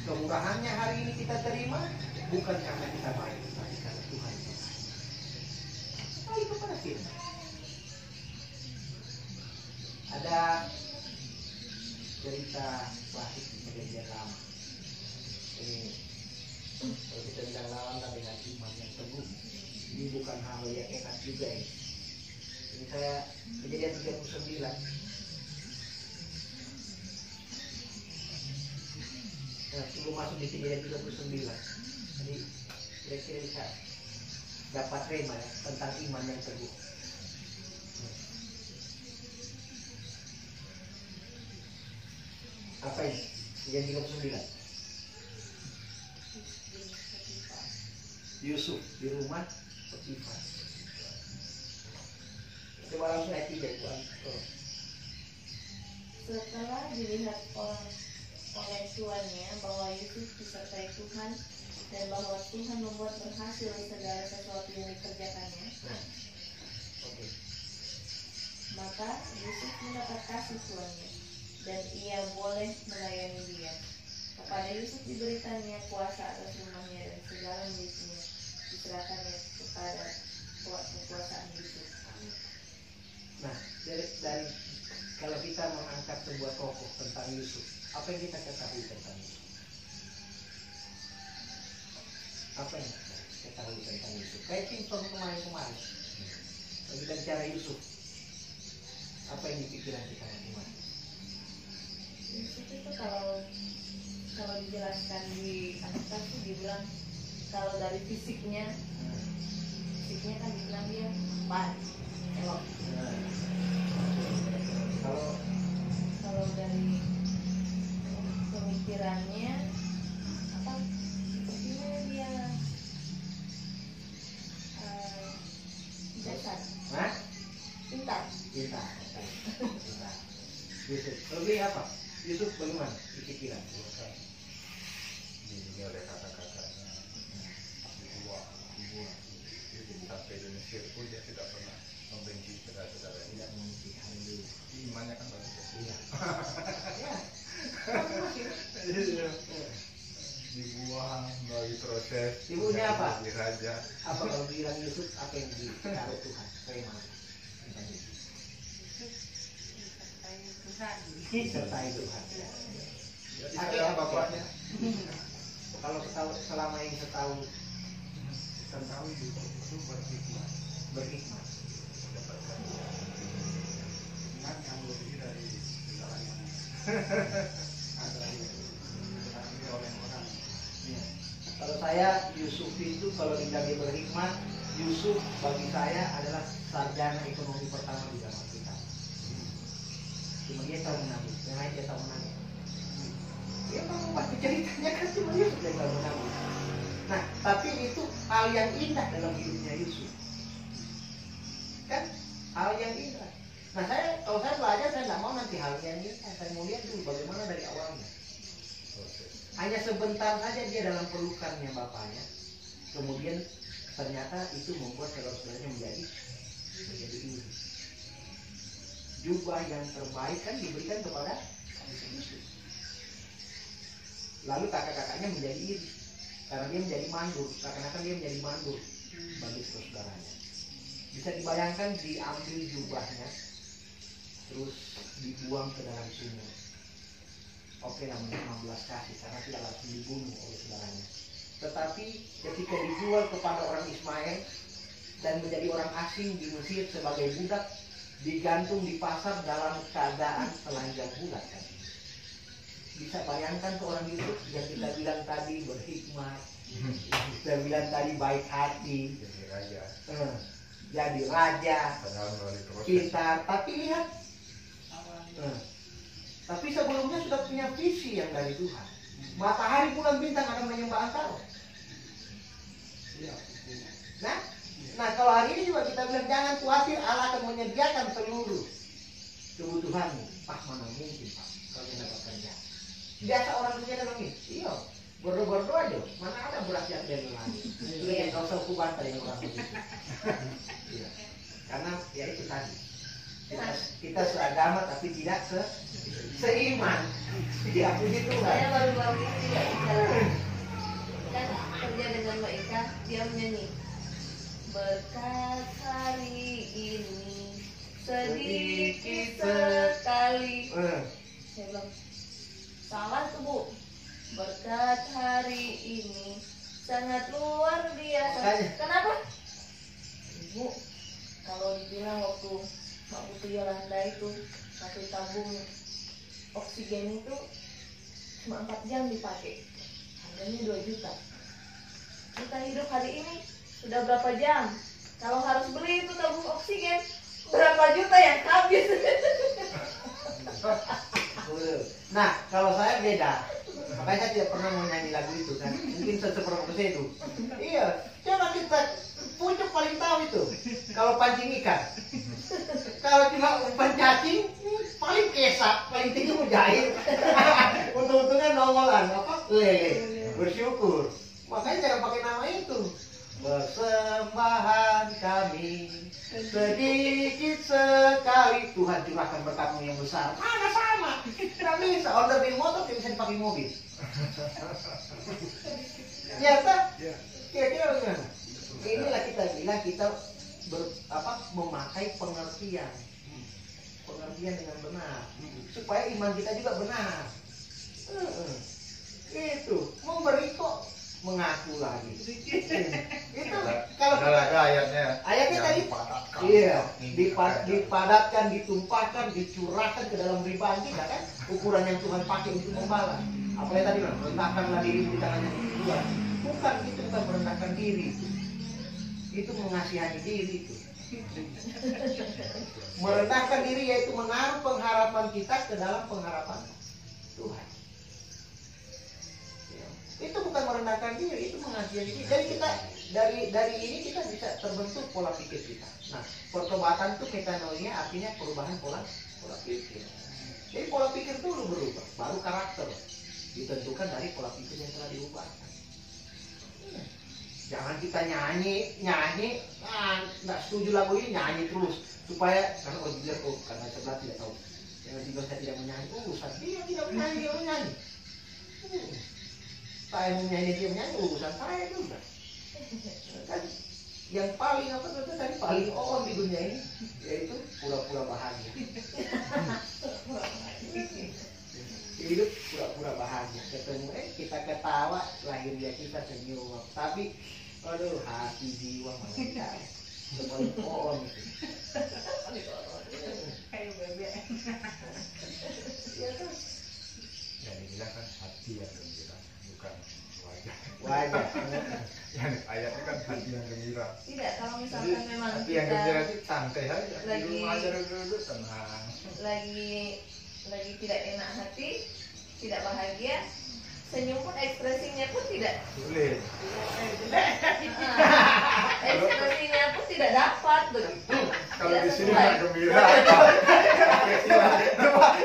Kemurahannya hari ini kita terima bukan karena kita baik, tapi karena Tuhan yang baik. Baik kepada firman. Ada cerita klasik di perjanjian lama. Ini kalau kita bilang lawan dengan iman yang teguh. Ini bukan hal yang enak juga ini. Ini saya kejadian 39. Nah, sebelum masuk di kejadian 39. Jadi kira-kira bisa dapat rema ya, tentang iman yang teguh. Apa ini? Kejadian 39. Yusuf di rumah Potifar. Coba langsung ayat 3 Tuhan. Setelah dilihat oleh tuannya bahwa Yusuf disertai Tuhan dan bahwa Tuhan membuat berhasil segala sesuatu yang dikerjakannya, maka Yusuf mendapat kasih tuannya dan ia boleh melayani dia. Kepada Yusuf diberikannya kuasa atas rumahnya dan segala miliknya diserahkannya kepada kekuasaan Yusuf. Nah, dari kalau kita mengangkat sebuah tokoh tentang Yusuf, apa yang kita ketahui tentang Yusuf? Apa yang kita ketahui tentang Yusuf? Kayak Simpson kemarin-kemarin. Kalau kita bicara Yusuf, apa yang di pikiran kita masing-masing? Yusuf itu kalau dijelaskan di Alkitab itu dibilang kalau dari fisiknya kan dibilang dia elok. Kalau dari pemikirannya apa sepertinya dia bijaksana. Hah? Pintar. Yusuf. Lebih apa? Yusuf bagaimana di pikiran? Dididik oleh kata-katanya. Dibuang. Sampai di Mesir pun dia tidak pernah membenci saudara-saudara. Tidak membenci. Haleluya. Imannya kan bagus. Iya. Dibuang melalui proses. Ibunya apa? Jadi raja. disertai Tuhan. Jadi saya bapaknya. Kalau selama ini setahun Tahu itu berhikmat. berhikmat. Ingat yang lebih dari segala yang ada oleh orang. Ya. Kalau saya Yusuf itu kalau dibilang dia berhikmat, Yusuf bagi saya adalah sarjana ekonomi pertama di zaman kita. Cuma dia tahu menangis, yang lain dia tahu menangis. Dia memang pasti ceritanya kan cuma Yusuf yang tahu menangis. Nah, tapi itu hal yang indah dalam hidupnya Yusuf. Kan hal yang indah. Nah, kalau saya belajar saya nggak mau nanti hal yang indah. Saya mau lihat dulu bagaimana dari awalnya. Hanya sebentar saja dia dalam pelukannya bapaknya. Kemudian ternyata itu membuat saudara-saudaranya menjadi iri. Jubah yang terbaik kan diberikan kepada Yusuf. Lalu kakak-kakaknya menjadi iri. Karena dia menjadi mandur. Seakan-akan dia menjadi mandur bagi saudaranya. Bisa dibayangkan diambil jubahnya terus dibuang ke dalam sumur. Oke, namanya 15 kasih karena tidak langsung dibunuh oleh saudaranya. Tetapi ketika dijual kepada orang Ismail dan menjadi orang asing di Mesir sebagai budak, digantung di pasar dalam keadaan telanjang bulat kan. Bisa bayangkan seorang Yusuf yang kita bilang tadi berhikmat, kita bilang tadi baik hati, Jadi raja. jadi raja, Padahal melalui proses. pintar, tapi lihat. Tapi sebelumnya sudah punya visi yang dari Tuhan. Matahari, bulan, bintang akan menyembah Engkau. Iya. Nah kalau hari ini juga kita bilang jangan khawatir, Allah akan menyediakan seluruh kebutuhanmu. Pak, mana mungkin Pak kalau mendapatkan jalan. Biasa orang dunia kan begini, iya, berdoa-berdoa aja, mana ada beras yang dari lagi. Iya, kau usah kubantah yang orang begitu. Iya. Karena ya itu tadi, kita seagama tapi tidak seiman. Ya begitu Saya kan. baru-baru ini juga jalan. Kan kerja dengan Mbak Ika, dia menyanyi. Berkat hari ini sedikit sekali. Saya bilang, salah tuh Bu. Berkat hari ini sangat luar biasa. Makanya. Kenapa? Ibu, kalau dibilang waktu Mbak Putri Yolanda itu satu tabung oksigen itu cuma 4 jam dipakai, harganya 2 juta. Kita hidup hari ini sudah berapa jam? Kalau harus beli itu tabung oksigen, berapa juta yang habis? Nah, kalau saya beda. Makanya saya tidak pernah mau nyanyi lagu itu kan. Mungkin seperti itu. Iya, coba kita pucuk paling tahu itu. Kalau pancing ikan. Kalau cuma umpan cacing, paling kesak, paling tinggi mau jahit. Untung-untungnya nongolan, lele, bersyukur. Makanya jangan pakai nama itu. Persembahan kami sedikit sekali, Tuhan curahkan berkat-Mu yang besar. Mana sama? Tidak bisa. Order di motor tidak bisa dipakai mobil. Ya tak? Kira-kira bagaimana? Inilah kita bilang kita memakai pengertian dengan benar supaya iman kita juga benar. Itu memberi kok mengaku lagi. Itu kalau ada ayatnya. ayatnya tadi, Dipadatkan. iya, dipadatkan, ditumpahkan, dicurahkan ke dalam ribuan kita kan, ukuran yang Tuhan pakai untuk membalas. Apalagi tadi bilang, rendahkanlah diri di tangannya Tuhan. Bukan itu, bukan merendahkan diri. Itu mengasihani diri itu. Merendahkan diri yaitu menaruh pengharapan kita ke dalam pengharapan Tuhan. Itu bukan merendahkan diri, itu mengasihi diri. Jadi kita dari ini kita bisa terbentuk pola pikir kita. Nah, pertobatan itu metanoia artinya perubahan pola pikir. Jadi pola pikir dulu berubah, baru karakter ditentukan dari pola pikir yang telah diubahkan. Jangan kita nyanyi, nggak setuju lagu ini nyanyi terus supaya karena orang bilang karena sebelah tidak tahu, yang juga saya tidak menyanyi, urusan dia tidak menyanyi, dia menyanyi. Saya menyanyi dia menyanyi, urusan saya juga. Kan yang paling paling on di dunia ini yaitu pura-pura bahagia. ketawa, lahirnya kita senyum. Tapi, aduh, hati jiwa mereka seperti pohon itu. Kayak bebek. Iya kan? Yang dibilang kan hati yang gembira, bukan wajah. Wajah. Yang ayatnya kan hati yang gembira. Tidak, kalau misalkan memang Hati yang gembira kita itu santai aja. Di lagi- rumah aja dulu tenang. lagi tidak enak hati, tidak bahagia, senyum pun ekspresinya pun tidak, Sulit. ekspresinya pun tidak dapat tuh. Kalau Tidak di sini sesuai. nggak gembira.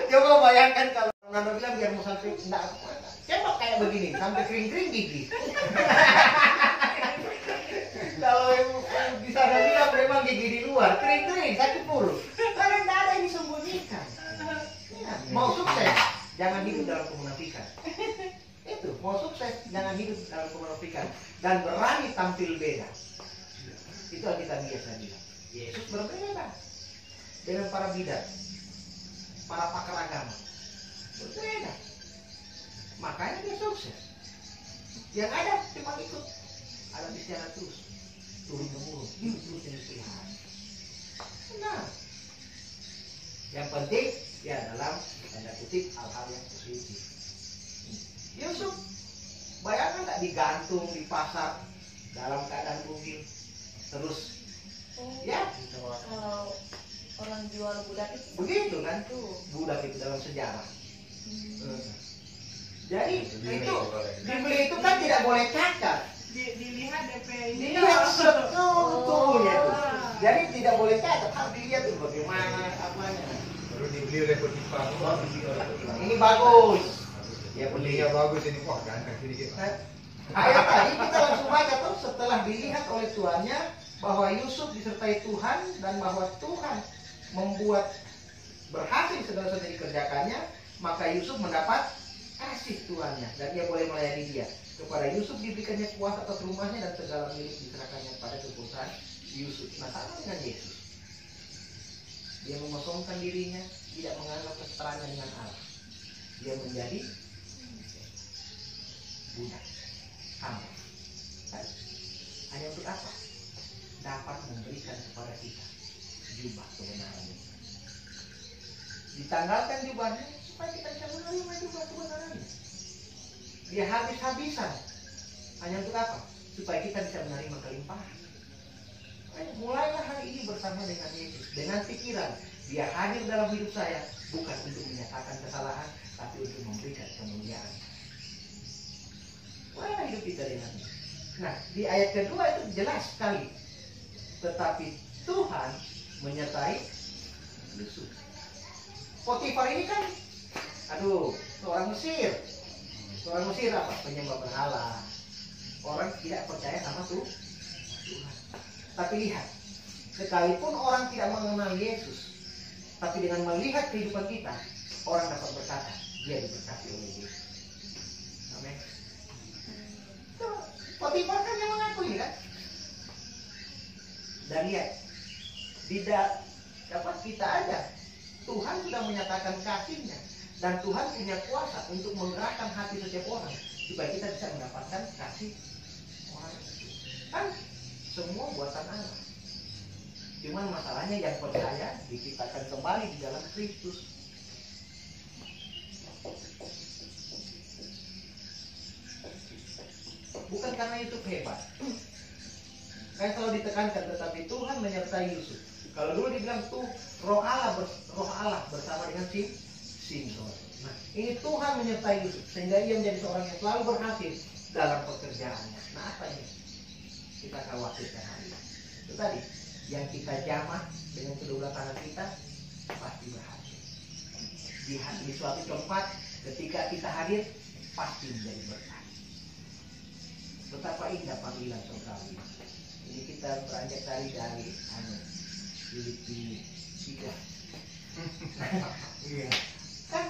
Coba bayangkan kalau Nando bilang biar mau sampai enggak cembok kayak begini sampai kering-kering gigi. Kalau yang di sana bilang memang gigi di luar kering-kering sakit puluh. Karena tidak ada yang disembunyikan. Ya, mau sukses jangan hidup dalam kemunafikan. Itu mau sukses jangan hidup dalam kemunafikan dan berani tampil beda. Itu yang kita biasa bilang. Yesus berbeda dengan para bidat, para pakar agama. Berbeda. Makanya dia sukses. Yang ada cuma ikut. Ada bicara terus. Turun temurun. Hidup terus yang dipelihara. Nah. Yang penting ya dalam tanda kutip hal-hal yang positif. Yusuf bayangkan nggak digantung di pasar dalam keadaan bugil terus ya Kalau orang jual budak itu begitu kan tuh budak itu dalam sejarah. Jadi itu dibeli itu kan tidak boleh cacat. Dilihat DP ini. Dilihat seutuhnya tuh. Jadi tidak boleh cacat, harus dilihat tuh bagaimana apanya. Baru dibeli repot Jepang. Ini bagus. Ya Belinya beli. bagus ini, wah ganteng sedikit. Ayat tadi kita langsung baca tuh setelah dilihat oleh tuannya bahwa Yusuf disertai Tuhan dan bahwa Tuhan membuat berhasil segala sesuatu dikerjakannya, maka Yusuf mendapat kasih tuannya dan dia boleh melayani dia. Kepada Yusuf diberikannya kuasa atas rumahnya dan segala milik diserahkannya pada kekuasaan Yusuf. Nah sama dengan Yesus. Dia mengosongkan dirinya, tidak menganggap kesetaraan dengan Allah. Dia menjadi budak, hamba. Hanya untuk apa? Dapat memberikan kepada kita jubah kebenaran ini. Ditanggalkan jubahnya supaya kita bisa menerima jubah kebenarannya. Dia habis-habisan. Hanya untuk apa? Supaya kita bisa menerima kelimpahan. Mulailah hari ini bersama dengan Yesus. Dengan pikiran, dia hadir dalam hidup saya. Bukan untuk menyatakan kesalahan, tapi untuk memberikan kemuliaan. Mulailah hidup kita dengan ini. Nah, di ayat kedua itu jelas sekali. Tetapi Tuhan menyertai Yusuf. Potifar ini kan, aduh, seorang Mesir. Seorang Mesir apa? Penyembah berhala. Orang tidak percaya sama Tuhan. Tapi lihat, sekalipun orang tidak mengenal Yesus, tapi dengan melihat kehidupan kita, orang dapat berkata, dia diberkati oleh Yesus. Amin. Potifar kan yang mengakui kan? Dan lihat, tidak dapat kita aja. Tuhan sudah menyatakan kasihnya. Dan Tuhan punya kuasa untuk menggerakkan hati setiap orang supaya kita bisa mendapatkan kasih orang itu. Kan semua buatan Allah. Cuman masalahnya yang percaya diciptakan kembali di dalam Kristus. Bukan karena Yusuf hebat. Kayak selalu ditekankan, tetapi Tuhan menyertai Yusuf. Kalau dulu dibilang tuh roh Allah bersama dengan Simson. Nah, ini Tuhan menyertai Yusuf sehingga ia menjadi seorang yang selalu berhasil dalam pekerjaannya. Nah, apa ini? Kita khawatirkan hari ini. Itu tadi, yang kita jamah dengan kedua tangan kita pasti berhasil. Di suatu tempat ketika kita hadir pasti menjadi berkah. Betapa indah panggilan surgawi. Ini kita beranjak dari Filipi 3. Iya. Kan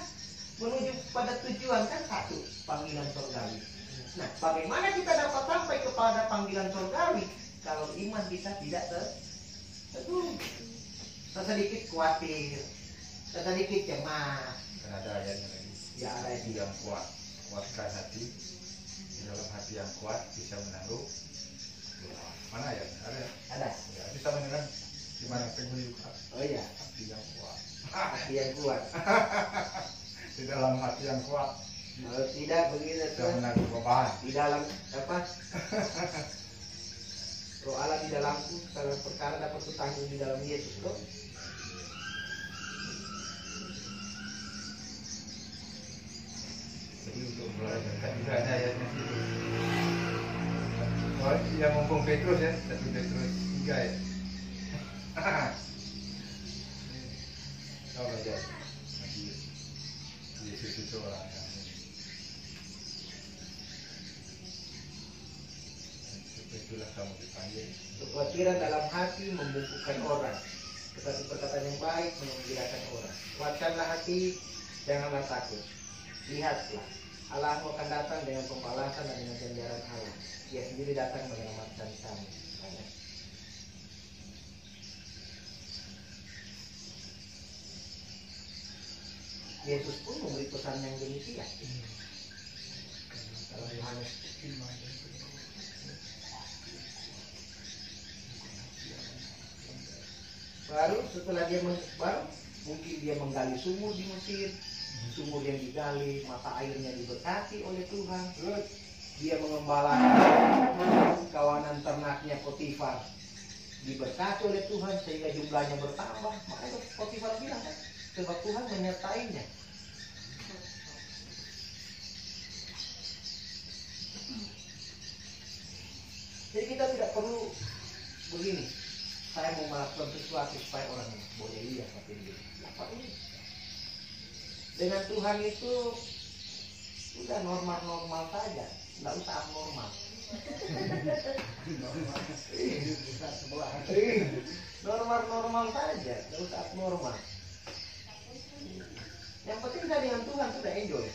menuju pada tujuan kan satu, panggilan surgawi. Nah, bagaimana kita dapat sampai kepada panggilan surgawi kalau iman kita tidak teguh? Sedikit khawatir, sedikit cemas. Kan ada ayatnya lagi. Ya ada yang kuat, kuatkan hati Di dalam hati yang kuat bisa menaruh doa. Mana ya? Ada. Ada. Ya, bisa mendengar gimana penghuyukan. Oh iya, Hati yang kuat. hati yang kuat. Di dalam hati yang kuat Kalau tidak begitu bisa tuh, menaruh beban. di dalam apa? Roh Allah di dalamku, segala perkara dapat kutanggung di dalam Yesus, loh. Jadi untuk belajar tidak ada ayatnya situ. Oh, yang mumpung Petrus ya, 1 Petrus 3 ya. Kau belajar. Nanti Yesus itu orang yang itulah kamu dipanggil. Kekhawatiran dalam hati membungkukkan orang, tetapi perkataan yang baik menggembirakan orang. Kuatkanlah hati, janganlah takut. Lihatlah, Allahmu akan datang dengan pembalasan dan dengan ganjaran Allah. Dia sendiri datang menyelamatkan kamu. Yesus pun memberi pesan yang demikian. Dalam Yohanes baru setelah dia baru mungkin dia menggali sumur di Mesir, sumur yang digali mata airnya diberkati oleh Tuhan. Dia mengembala kawanan ternaknya Potifar diberkati oleh Tuhan sehingga jumlahnya bertambah. Makanya Potifar bilang kan, sebab Tuhan menyertainya. Jadi kita tidak perlu begini, saya mau melakukan sesuatu supaya orang boleh lihat tapi ini apa ini. Dengan Tuhan itu udah normal-normal saja, nggak usah abnormal. Normal-normal saja, nggak usah abnormal. Yang penting kita dengan Tuhan sudah enjoy.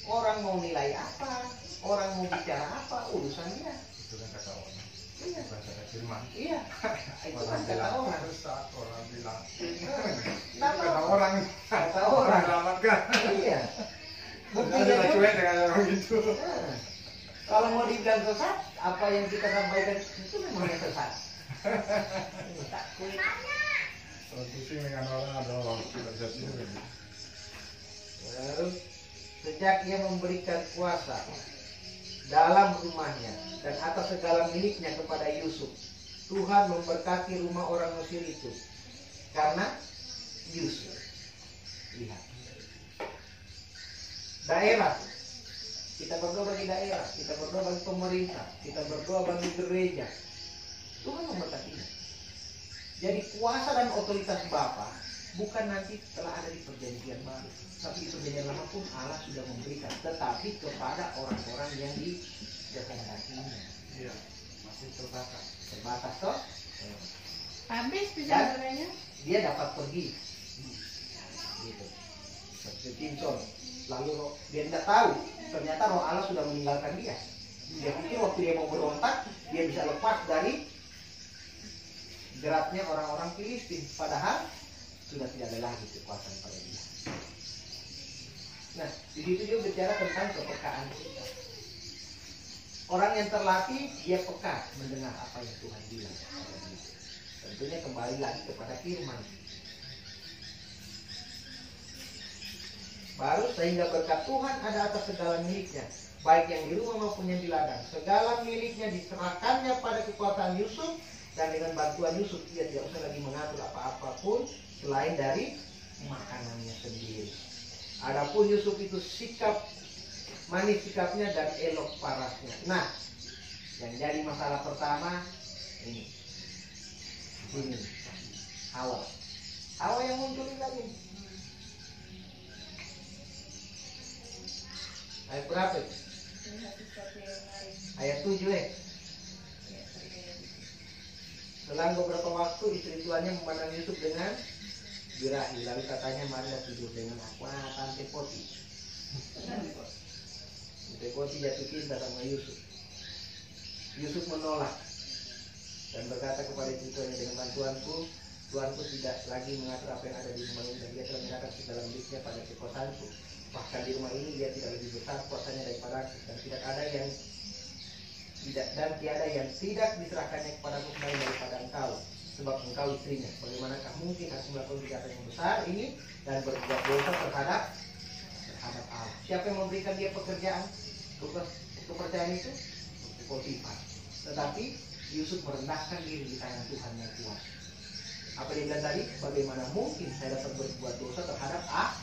Orang mau nilai apa, orang mau bicara apa, urusan dia. Itu kan kata orang. Iya. Bukan kata firman. Iya, itu kan Orang kata bilang orang. sesat, orang bilang. Kata Kata orang. Kata orang. Selamatkan. Iya. Kita Buktinya sudah kan, cuek dengan orang itu. nah, kalau mau dibilang sesat, apa yang kita sampaikan itu memangnya sesat. Takut. Kalau pusing dengan orang ada orang tidak jadi begitu. Lalu sejak ia memberikan kuasa dalam rumahnya dan atas segala miliknya kepada Yusuf, Tuhan memberkati rumah orang Mesir itu karena Yusuf. Lihat, daerah, kita berdoa bagi daerah, kita berdoa bagi pemerintah, kita berdoa bagi gereja, Tuhan memberkatinya. Jadi kuasa dan otoritas Bapa bukan nanti telah ada di perjanjian baru, tapi di perjanjian lama pun Allah sudah memberikan, tetapi kepada orang-orang yang dikehendakinya. Iya, masih terbatas. Terbatas toh. Habis Dan bicaranya. dia dapat pergi. Gitu. Seperti Simpson. Lalu dia tidak tahu, ternyata Roh Allah sudah meninggalkan dia. Dia pikir waktu dia mau berontak, dia bisa lepas dari jeratnya orang-orang Filistin, padahal sudah tidak ada lagi kekuatan pada dia. Nah, di situ dia bicara tentang kepekaan kita. Orang yang terlatih, dia peka mendengar apa yang Tuhan bilang kepada dia. Tentunya kembali lagi kepada firman. Baru sehingga berkat Tuhan ada atas segala miliknya, baik yang di rumah maupun yang di ladang. Segala miliknya diserahkannya pada kekuatan Yusuf, dan dengan bantuan Yusuf dia tidak usah lagi mengatur apa-apa pun selain dari makanannya sendiri. Adapun Yusuf itu manis sikapnya dan elok parasnya. Nah, yang jadi masalah pertama ini Hawa yang muncul lagi. Ayat berapa? Ayat 7 Selang beberapa waktu istri tuannya memandang Yusuf dengan birahi, lalu katanya marilah tidur dengan aku. Tante Poti. Tante Poti jatuh cinta sama Yusuf. Yusuf menolak dan berkata kepada istri tuannya, dengan bantuanku Tuhan pun tidak lagi mengatur apa yang ada di rumah ini, dan dia telah menyerahkan segala miliknya pada kekuasaanku. Bahkan di rumah ini dia tidak lebih besar kuasanya daripada aku, dan tiada yang tidak diserahkannya kepadaku selain daripada engkau, sebab engkau istrinya. Bagaimanakah mungkin aku melakukan kejahatan yang besar ini dan berbuat dosa terhadap Allah? Siapa yang memberikan dia pekerjaan, kepercayaan itu? Potifar. Tetapi Yusuf merendahkan diri di tangan Tuhan yang kuat. Apa dia bilang tadi? Bagaimana mungkin saya dapat berbuat dosa terhadap Allah?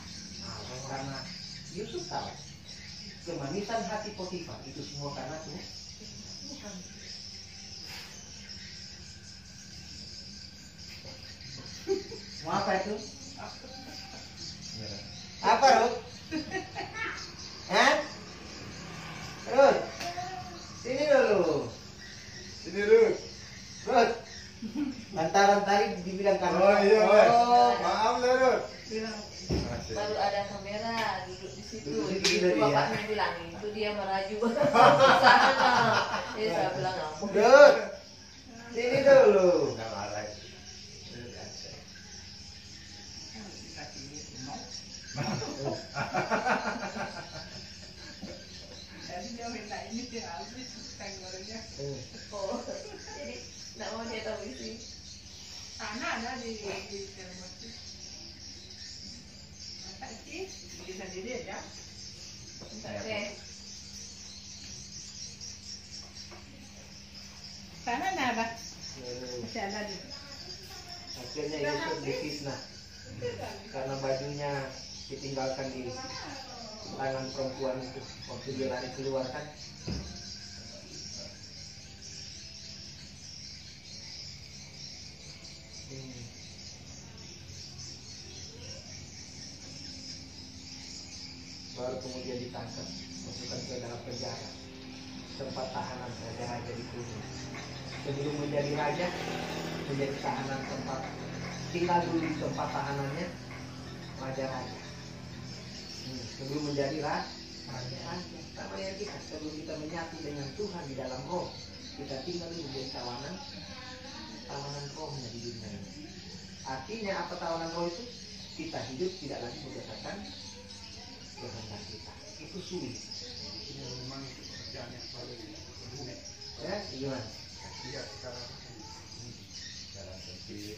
Karena Yusuf tahu kemanisan hati Potifar itu semua karena Tuhan. Mau apa itu? Apa, Ruth? Hah? Ruth? Sini dulu. Sini Ruth. Ruth. Lantaran tadi dibilang karena. Oh iya Mas. Maaf lah Ruth. Baru ada kamera duduk di situ. Duduk di situ Itu dia. bapaknya bilang itu dia meraju. Sana. Jadi saya bilang apa? Ruth. Sini dulu. Udah lalai. Jadi dia minta ini dia habis tenggornya. Oh, jadi nggak mau dia tahu isi. Sana ada di termos. Masa sih? Beli sendiri aja. Oke. Sana ada. Masih ada di. Akhirnya Yusuf difitnah karena bajunya ditinggalkan di tangan perempuan itu waktu dia lari keluar kan. Baru kemudian ditangkap, masukkan ke dalam penjara, tempat tahanan raja-raja di Kudus. Sebelum menjadi raja, menjadi tahanan tempat tinggal dulu di tempat tahanannya raja-raja. Sebelum menjadi raja-raja, sama yang kita sebelum kita menyatu dengan Tuhan di dalam roh, kita tinggal dulu menjadi tawanan rohnya di dunia ini. Artinya apa tawanan roh itu? Kita hidup tidak lagi berdasarkan kehendak kita. Itu sulit. Ini memang itu pekerjaan yang paling rumit. Ya, gimana? Iya, sekarang Jalan sempit.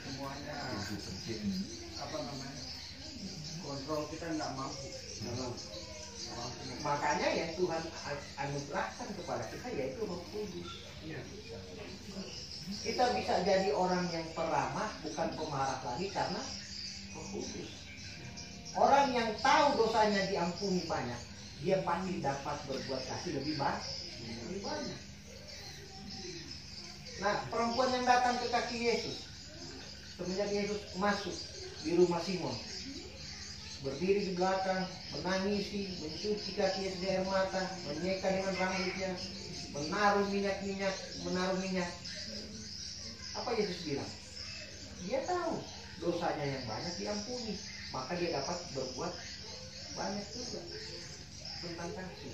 semuanya Pintu sempit. apa namanya, kontrol kita nggak mampu dalam Makanya yang Tuhan anugerahkan kepada kita yaitu Roh Kudus. iya. Kita bisa jadi orang yang peramah, bukan pemarah lagi karena Roh Kudus. Orang yang tahu dosanya diampuni banyak, dia pasti dapat berbuat kasih lebih banyak. Nah, perempuan yang datang ke kaki Yesus, semenjak Yesus masuk di rumah Simon, berdiri di belakang, menangisi, mencuci kaki Yesus di air mata, menyeka dengan rambutnya, menaruh minyak. Apa Yesus bilang? Dia tahu dosanya yang banyak diampuni, maka dia dapat berbuat banyak juga tentang kasih.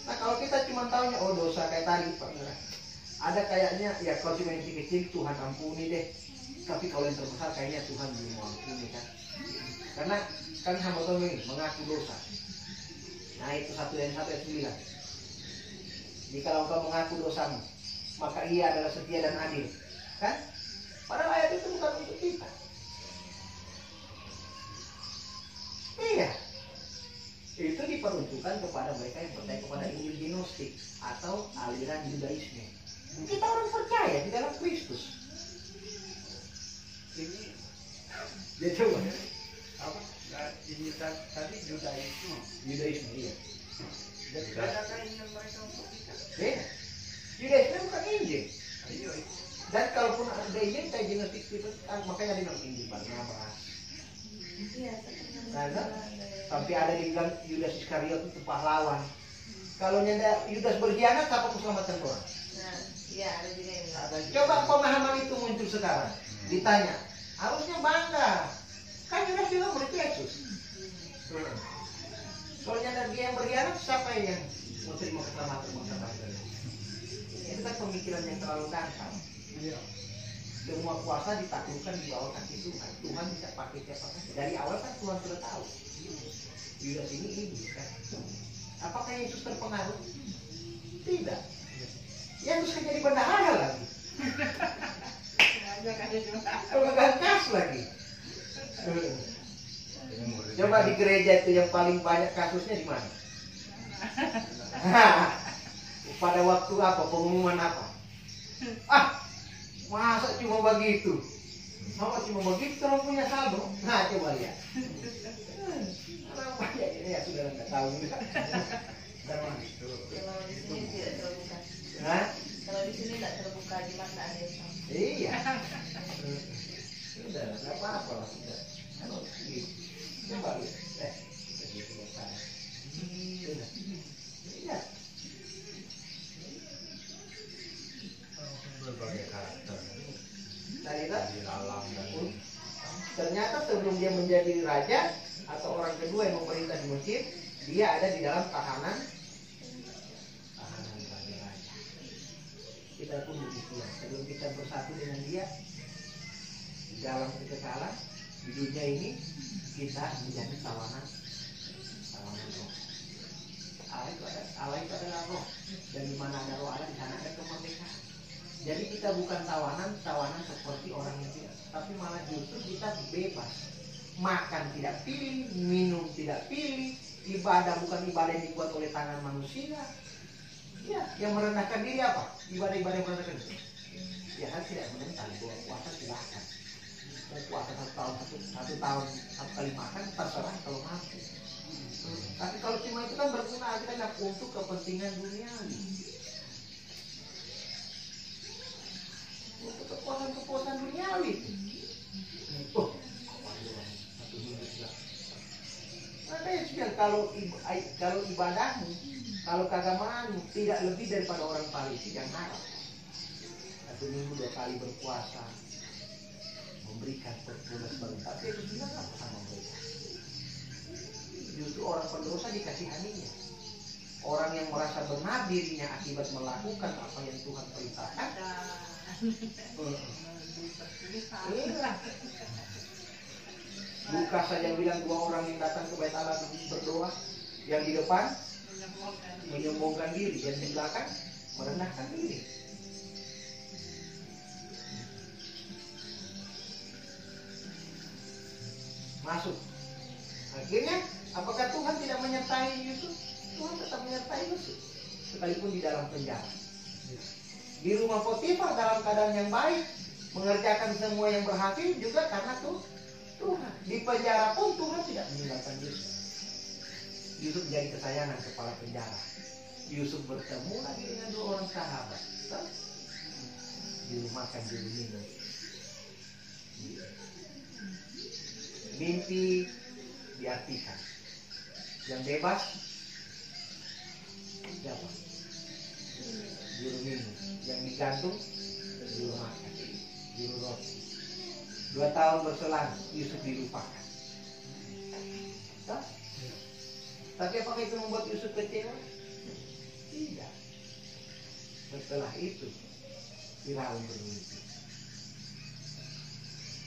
Nah, kalau kita cuma tahunya oh dosa kayak tadi Pak Mira, ada kayaknya ya kalau cuma yang kecil Tuhan ampuni deh, tapi kalau yang terbesar kayaknya Tuhan belum mau ampuni kan? Karena kan hamba Tuhan ini mengaku dosa. Nah itu 1 Yohanes 1:9. Jika engkau mengaku dosamu, maka Ia adalah setia dan adil, kan? Padahal ayat itu bukan untuk kita. Iya, itu diperuntukkan kepada mereka yang percaya kepada Injil Gnostik atau aliran Yudaisme. Kita orang percaya di dalam Kristus. Ini Dia coba. apa? Ini tadi Yudaisme. Yudaisme, iya. Dan adakah Injil mereka untuk kita? Beda. Yudaisme bukan Injil. Ayo itu. Dan kalaupun ada Injil kayak Gnostik itu, makanya dinamakan Injil Barnabas. Iya, Karena sampai ada dibilang Yudas Iskariot itu pahlawan. Kalau nyanda Yudas berkhianat, siapa keselamatan orang? Nah, iya ada juga yang bilang. Coba pemahaman itu muncul sekarang. Ditanya, harusnya bangga. Kan Yudas juga murid Yesus. Kalau nyanda dia yang berkhianat, siapa yang mau terima keselamatan? Itu kan pemikiran yang terlalu dangkal. Semua kuasa ditaklukkan di bawah kaki Tuhan. Tuhan bisa pakai siapa saja. Dari awal kan Tuhan sudah tahu. Yudas ini iblis kan. Apakah Yesus terpengaruh? Tidak. Yesus kan jadi bendahara lagi. Pemegang kas lagi. Coba di gereja itu yang paling banyak kasusnya di mana? Pada waktu apa? Pengumuman apa? Masa cuma begitu? Masa cuma begitu kalau punya saldo? Nah, coba lihat. Orang banyak ini ya sudah nggak tahu juga. Kalau di sini tidak terbuka. Hah? Kalau di sini tidak terbuka di mata ada yang sama. Iya. Sudah, nggak apa-apa lah sudah. Kalau gitu, coba lihat. Kita gitu sana. Sudah. Iya. Berbagai karakter Tadi di alam dan ternyata sebelum dia menjadi raja atau orang kedua yang memerintah di Mesir, dia ada di dalam tahanan raja-raja. Kita pun begitu. Sebelum kita bersatu dengan dia di dalam kekekalan di dunia ini, kita menjadi tawanan roh. Allah itu adalah roh, dan di mana ada roh Allah, di sana ada kemerdekaan. Jadi kita bukan tawanan seperti orang yang tidak, tapi malah justru kita bebas. Makan tidak pilih, minum tidak pilih, ibadah bukan ibadah yang dibuat oleh tangan manusia. Ya, yang merendahkan diri apa? Ibadah-ibadah yang merendahkan diri. Ya kan tidak menentang bahwa puasa silahkan. Mau puasa satu tahun satu kali makan terserah kalau mampu. Tapi kalau cuma itu kan berguna aja untuk kepentingan duniawi. Untuk kepuasan duniawi. Makanya kalau ibadahmu, kalau keagamaanmu tidak lebih daripada orang Farisi yang harap 1 minggu 2 kali berpuasa, memberikan perpuluhan baru, tapi itu bilang apa sama mereka? Justru orang pendosa dikasihaninya. Orang yang merasa benar dirinya akibat melakukan apa yang Tuhan perintahkan. Lukas saja bilang 2 orang yang datang ke Bait Allah berdoa, yang di depan menyombongkan diri, yang di belakang merendahkan diri. Masuk. Akhirnya, apakah Tuhan tidak menyertai Yusuf? Tuhan tetap menyertai Yusuf, sekalipun di dalam penjara. Di rumah Potifar dalam keadaan yang baik, mengerjakan semua yang berhasil juga karena Tuhan. Di penjara pun Tuhan tidak meninggalkan Yusuf. Yusuf jadi kesayangan kepala penjara. Yusuf bertemu lagi dengan 2 orang sahabat. Dirumahkan di minum. Mimpi diartikan. Yang bebas siapa? Juru minum. Yang digantung juru makan, juru roti. 2 tahun berselang Yusuf dilupakan. Tapi apakah itu membuat Yusuf kecewa? Tidak. Setelah itu Firaun bermimpi.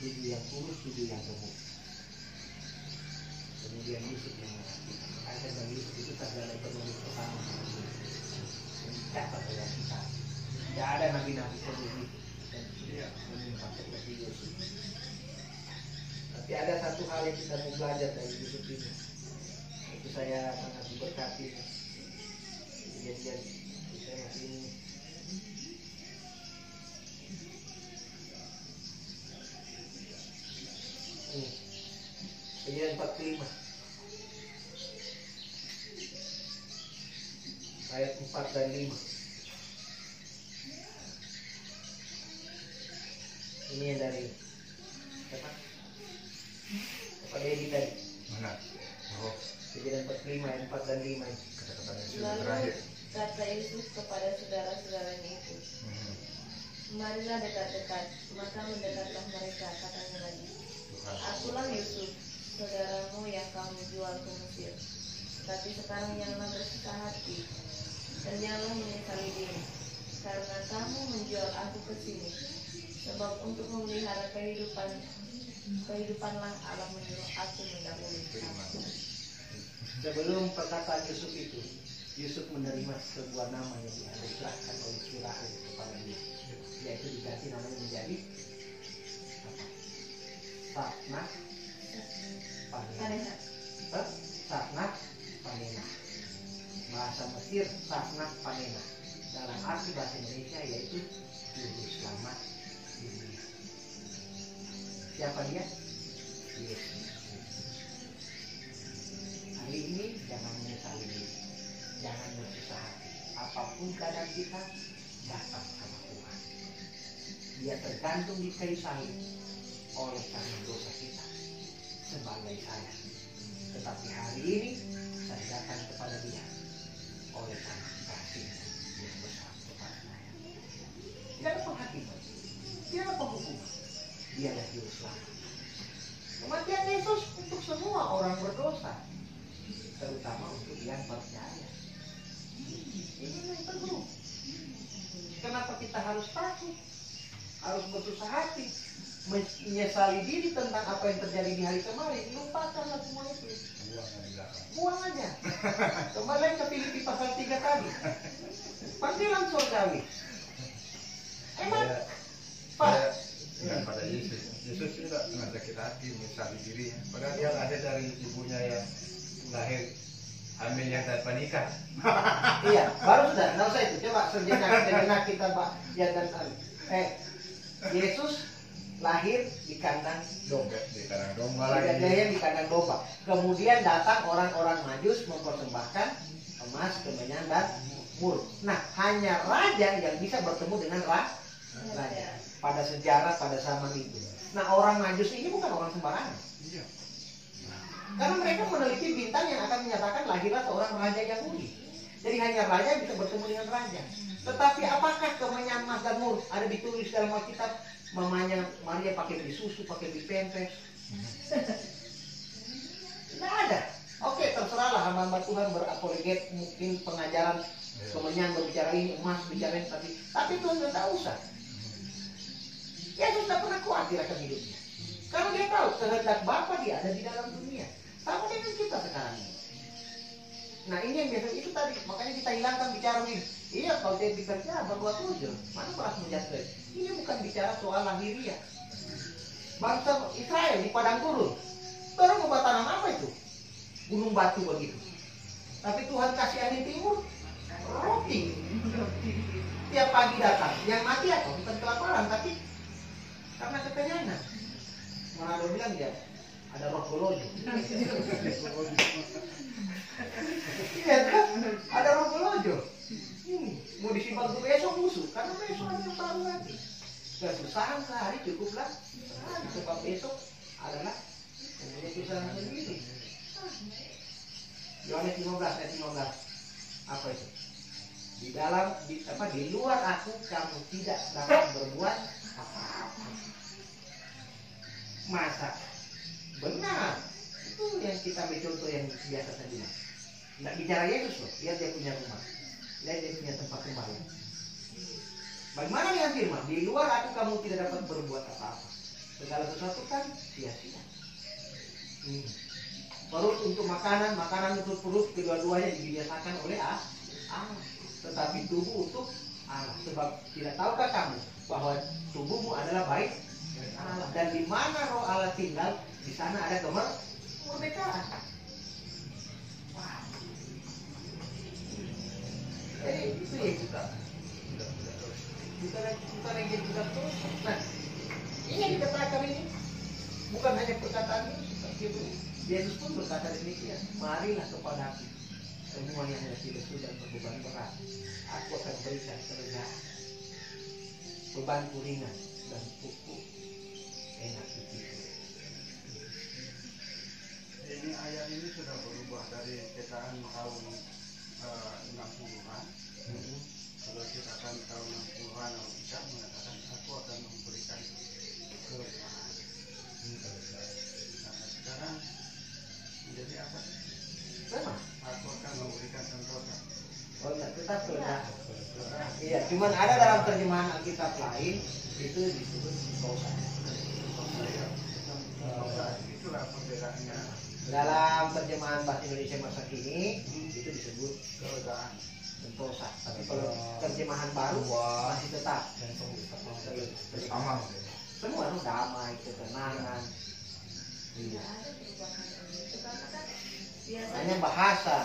7 yang kurus, 7 yang gemuk. Kemudian Yusuf yang mengakibatkan. Makanya dan Yusuf itu adalah ekonomi pertama mencatat oleh kita. Tidak ada nabi-nabi sebelum itu dan menimpa seperti Yusuf. Tapi ada satu hal yang kita mau belajar dari Yusuf ini. Itu saya sangat diberkati. Kejadian saya masih ini. Kejadian 45 ayat 4 dan 5. Ini yang dari apa Dedi tadi? mana? Oh, Kejadian 45 ayat 4 dan 5. kata-kata yang sudah Lalu terakhir. kata Yesus kepada saudara-saudaranya itu, marilah dekat-dekat. Maka mendekatlah mereka, katanya lagi, akulah Yusuf, saudaramu yang kamu jual ke Mesir. Tapi sekarang janganlah bersusah hati dan janganlah menyesali diri, karena kamu menjual aku ke sini. Sebab untuk memelihara kehidupanlah Allah menyuruh aku mendahului kamu. Sebelum perkataan Yusuf itu, Yusuf menerima sebuah nama yang dianugerahkan oleh Firaun kepada dia, yaitu diganti namanya menjadi apa? Safnah Panena. Safnah Panena. Bahasa Mesir Safnah Panena. Dalam arti bahasa Indonesia yaitu juru selamat dunia. Siapa dia? Yesus. Hari ini jangan menyesali diri, jangan bersusah hati. Apapun keadaan kita, datang sama Tuhan. Dia tergantung di kayu salib oleh karena dosa kita sebagai saya. Tetapi hari ini saya datang kepada Dia oleh karena kasih yang besar kepada saya. Tidak ada penghakiman, tidak ada penghukuman. Dia adalah juru selamat. Kematian Yesus untuk semua orang berdosa, terutama untuk yang percaya. Ini yang perlu. Kenapa kita harus takut? Harus bersusah hati, menyesali diri tentang apa yang terjadi di hari kemarin? Lupakanlah semua itu. Buang aja. Kembali ke Filipi pasal 3 tadi. Panggilan surgawi. Emang Pak, pada Yesus tidak pernah sakit hati menyesali dirinya. Padahal dia ada dari ibunya yang lahir hamil yang tanpa nikah. iya, baru sudah, nggak usah itu. Coba sejenak kita Pak, ya dan Yesus lahir di kandang domba. Di kandang domba Tidak lagi. di kandang domba. Kemudian datang orang-orang Majus mempersembahkan emas, kemenyan dan mur. Nah, hanya raja yang bisa bertemu dengan raja pada sejarah pada zaman itu. Nah, orang Majus ini bukan orang sembarangan. Iya. Karena mereka meneliti bintang yang akan menyatakan lahirlah seorang raja Yahudi. Jadi hanya raja bisa bertemu dengan raja. Tetapi apakah kemenyan, emas dan mur ada ditulis dalam Alkitab? Mamanya Maria pakai beli susu, pakai beli pempes. Tidak ada. Oke, terserahlah hamba-hamba Tuhan berapologet, mungkin pengajaran kemenyan berbicara ini, emas bicara ini, tapi Tuhan tidak usah. Yesus tidak pernah khawatir akan hidupnya. Karena dia tahu kehendak Bapa dia ada di dalam dunia. Sama dengan kita sekarang ini. Nah ini yang biasa itu tadi, makanya kita hilangkan bicara ini. Iya, kalau dia bekerja berbuat tujuh, mana beras menjatuh. Ini bukan bicara soal lahiriah. Bangsa Israel di padang gurun, baru mau tanam apa itu? Gunung batu begitu. Tapi Tuhan kasih angin timur, roti. Tiap pagi datang, yang mati apa? Bukan kelaparan, tapi karena kekenyangan. Manado bilang dia ada roh golojo. Iya kan? Ada roh golojo. Mau disimpan untuk besok musuh, karena besok ada yang baru lagi. Kesusahan sehari cukuplah, sebab besok adalah mempunyai kesusahan sendiri. Yohanes 15 ayat 15. Apa itu? Di luar aku kamu tidak dapat berbuat apa-apa. Masa benar itu yang kita ambil contoh yang biasa saja. Nggak bicara Yesus loh, lihat dia punya rumah, lihat dia punya tempat sembahyang. Bagaimana dengan firman? Di luar aku kamu tidak dapat berbuat apa-apa. Segala sesuatu kan sia-sia. Perut untuk makanan, makanan untuk perut, kedua-duanya dibiasakan oleh Allah. Tetapi tubuh untuk Allah. Sebab tidak tahukah kamu bahwa tubuhmu adalah baik Allah, dan di mana roh Allah tinggal, di sana ada kemerdekaan. Wow. Jadi itu ya kita. Bukan yang jadi budak terus. Nah, ini yang dikatakan ini bukan hanya perkataan ini, seperti itu. Yesus pun berkata demikian. Marilah kepadaku semua yang letih lesu dan berbeban berat, aku akan berikan kelegaan. Bebanku ringan dan kuku enak dipikul. Ini ayat ini sudah berubah dari cetakan tahun 60-an. Kalau cetakan tahun 60-an bisa mengatakan aku akan memberikan kelegaan. Nah, sekarang menjadi apa? Sama. Aku akan memberikan sentosa. Oh, tetap kelegaan. Iya, Cuman ada dalam terjemahan Alkitab lain itu disebut sentosa. Itulah perbedaannya. Dalam terjemahan bahasa Indonesia masa kini itu disebut sentosa. Tapi kalau terjemahan baru masih tetap Sama. semua damai, ketenangan. Nggak ada perubahan itu karena kan biasanya Hanya bahasa.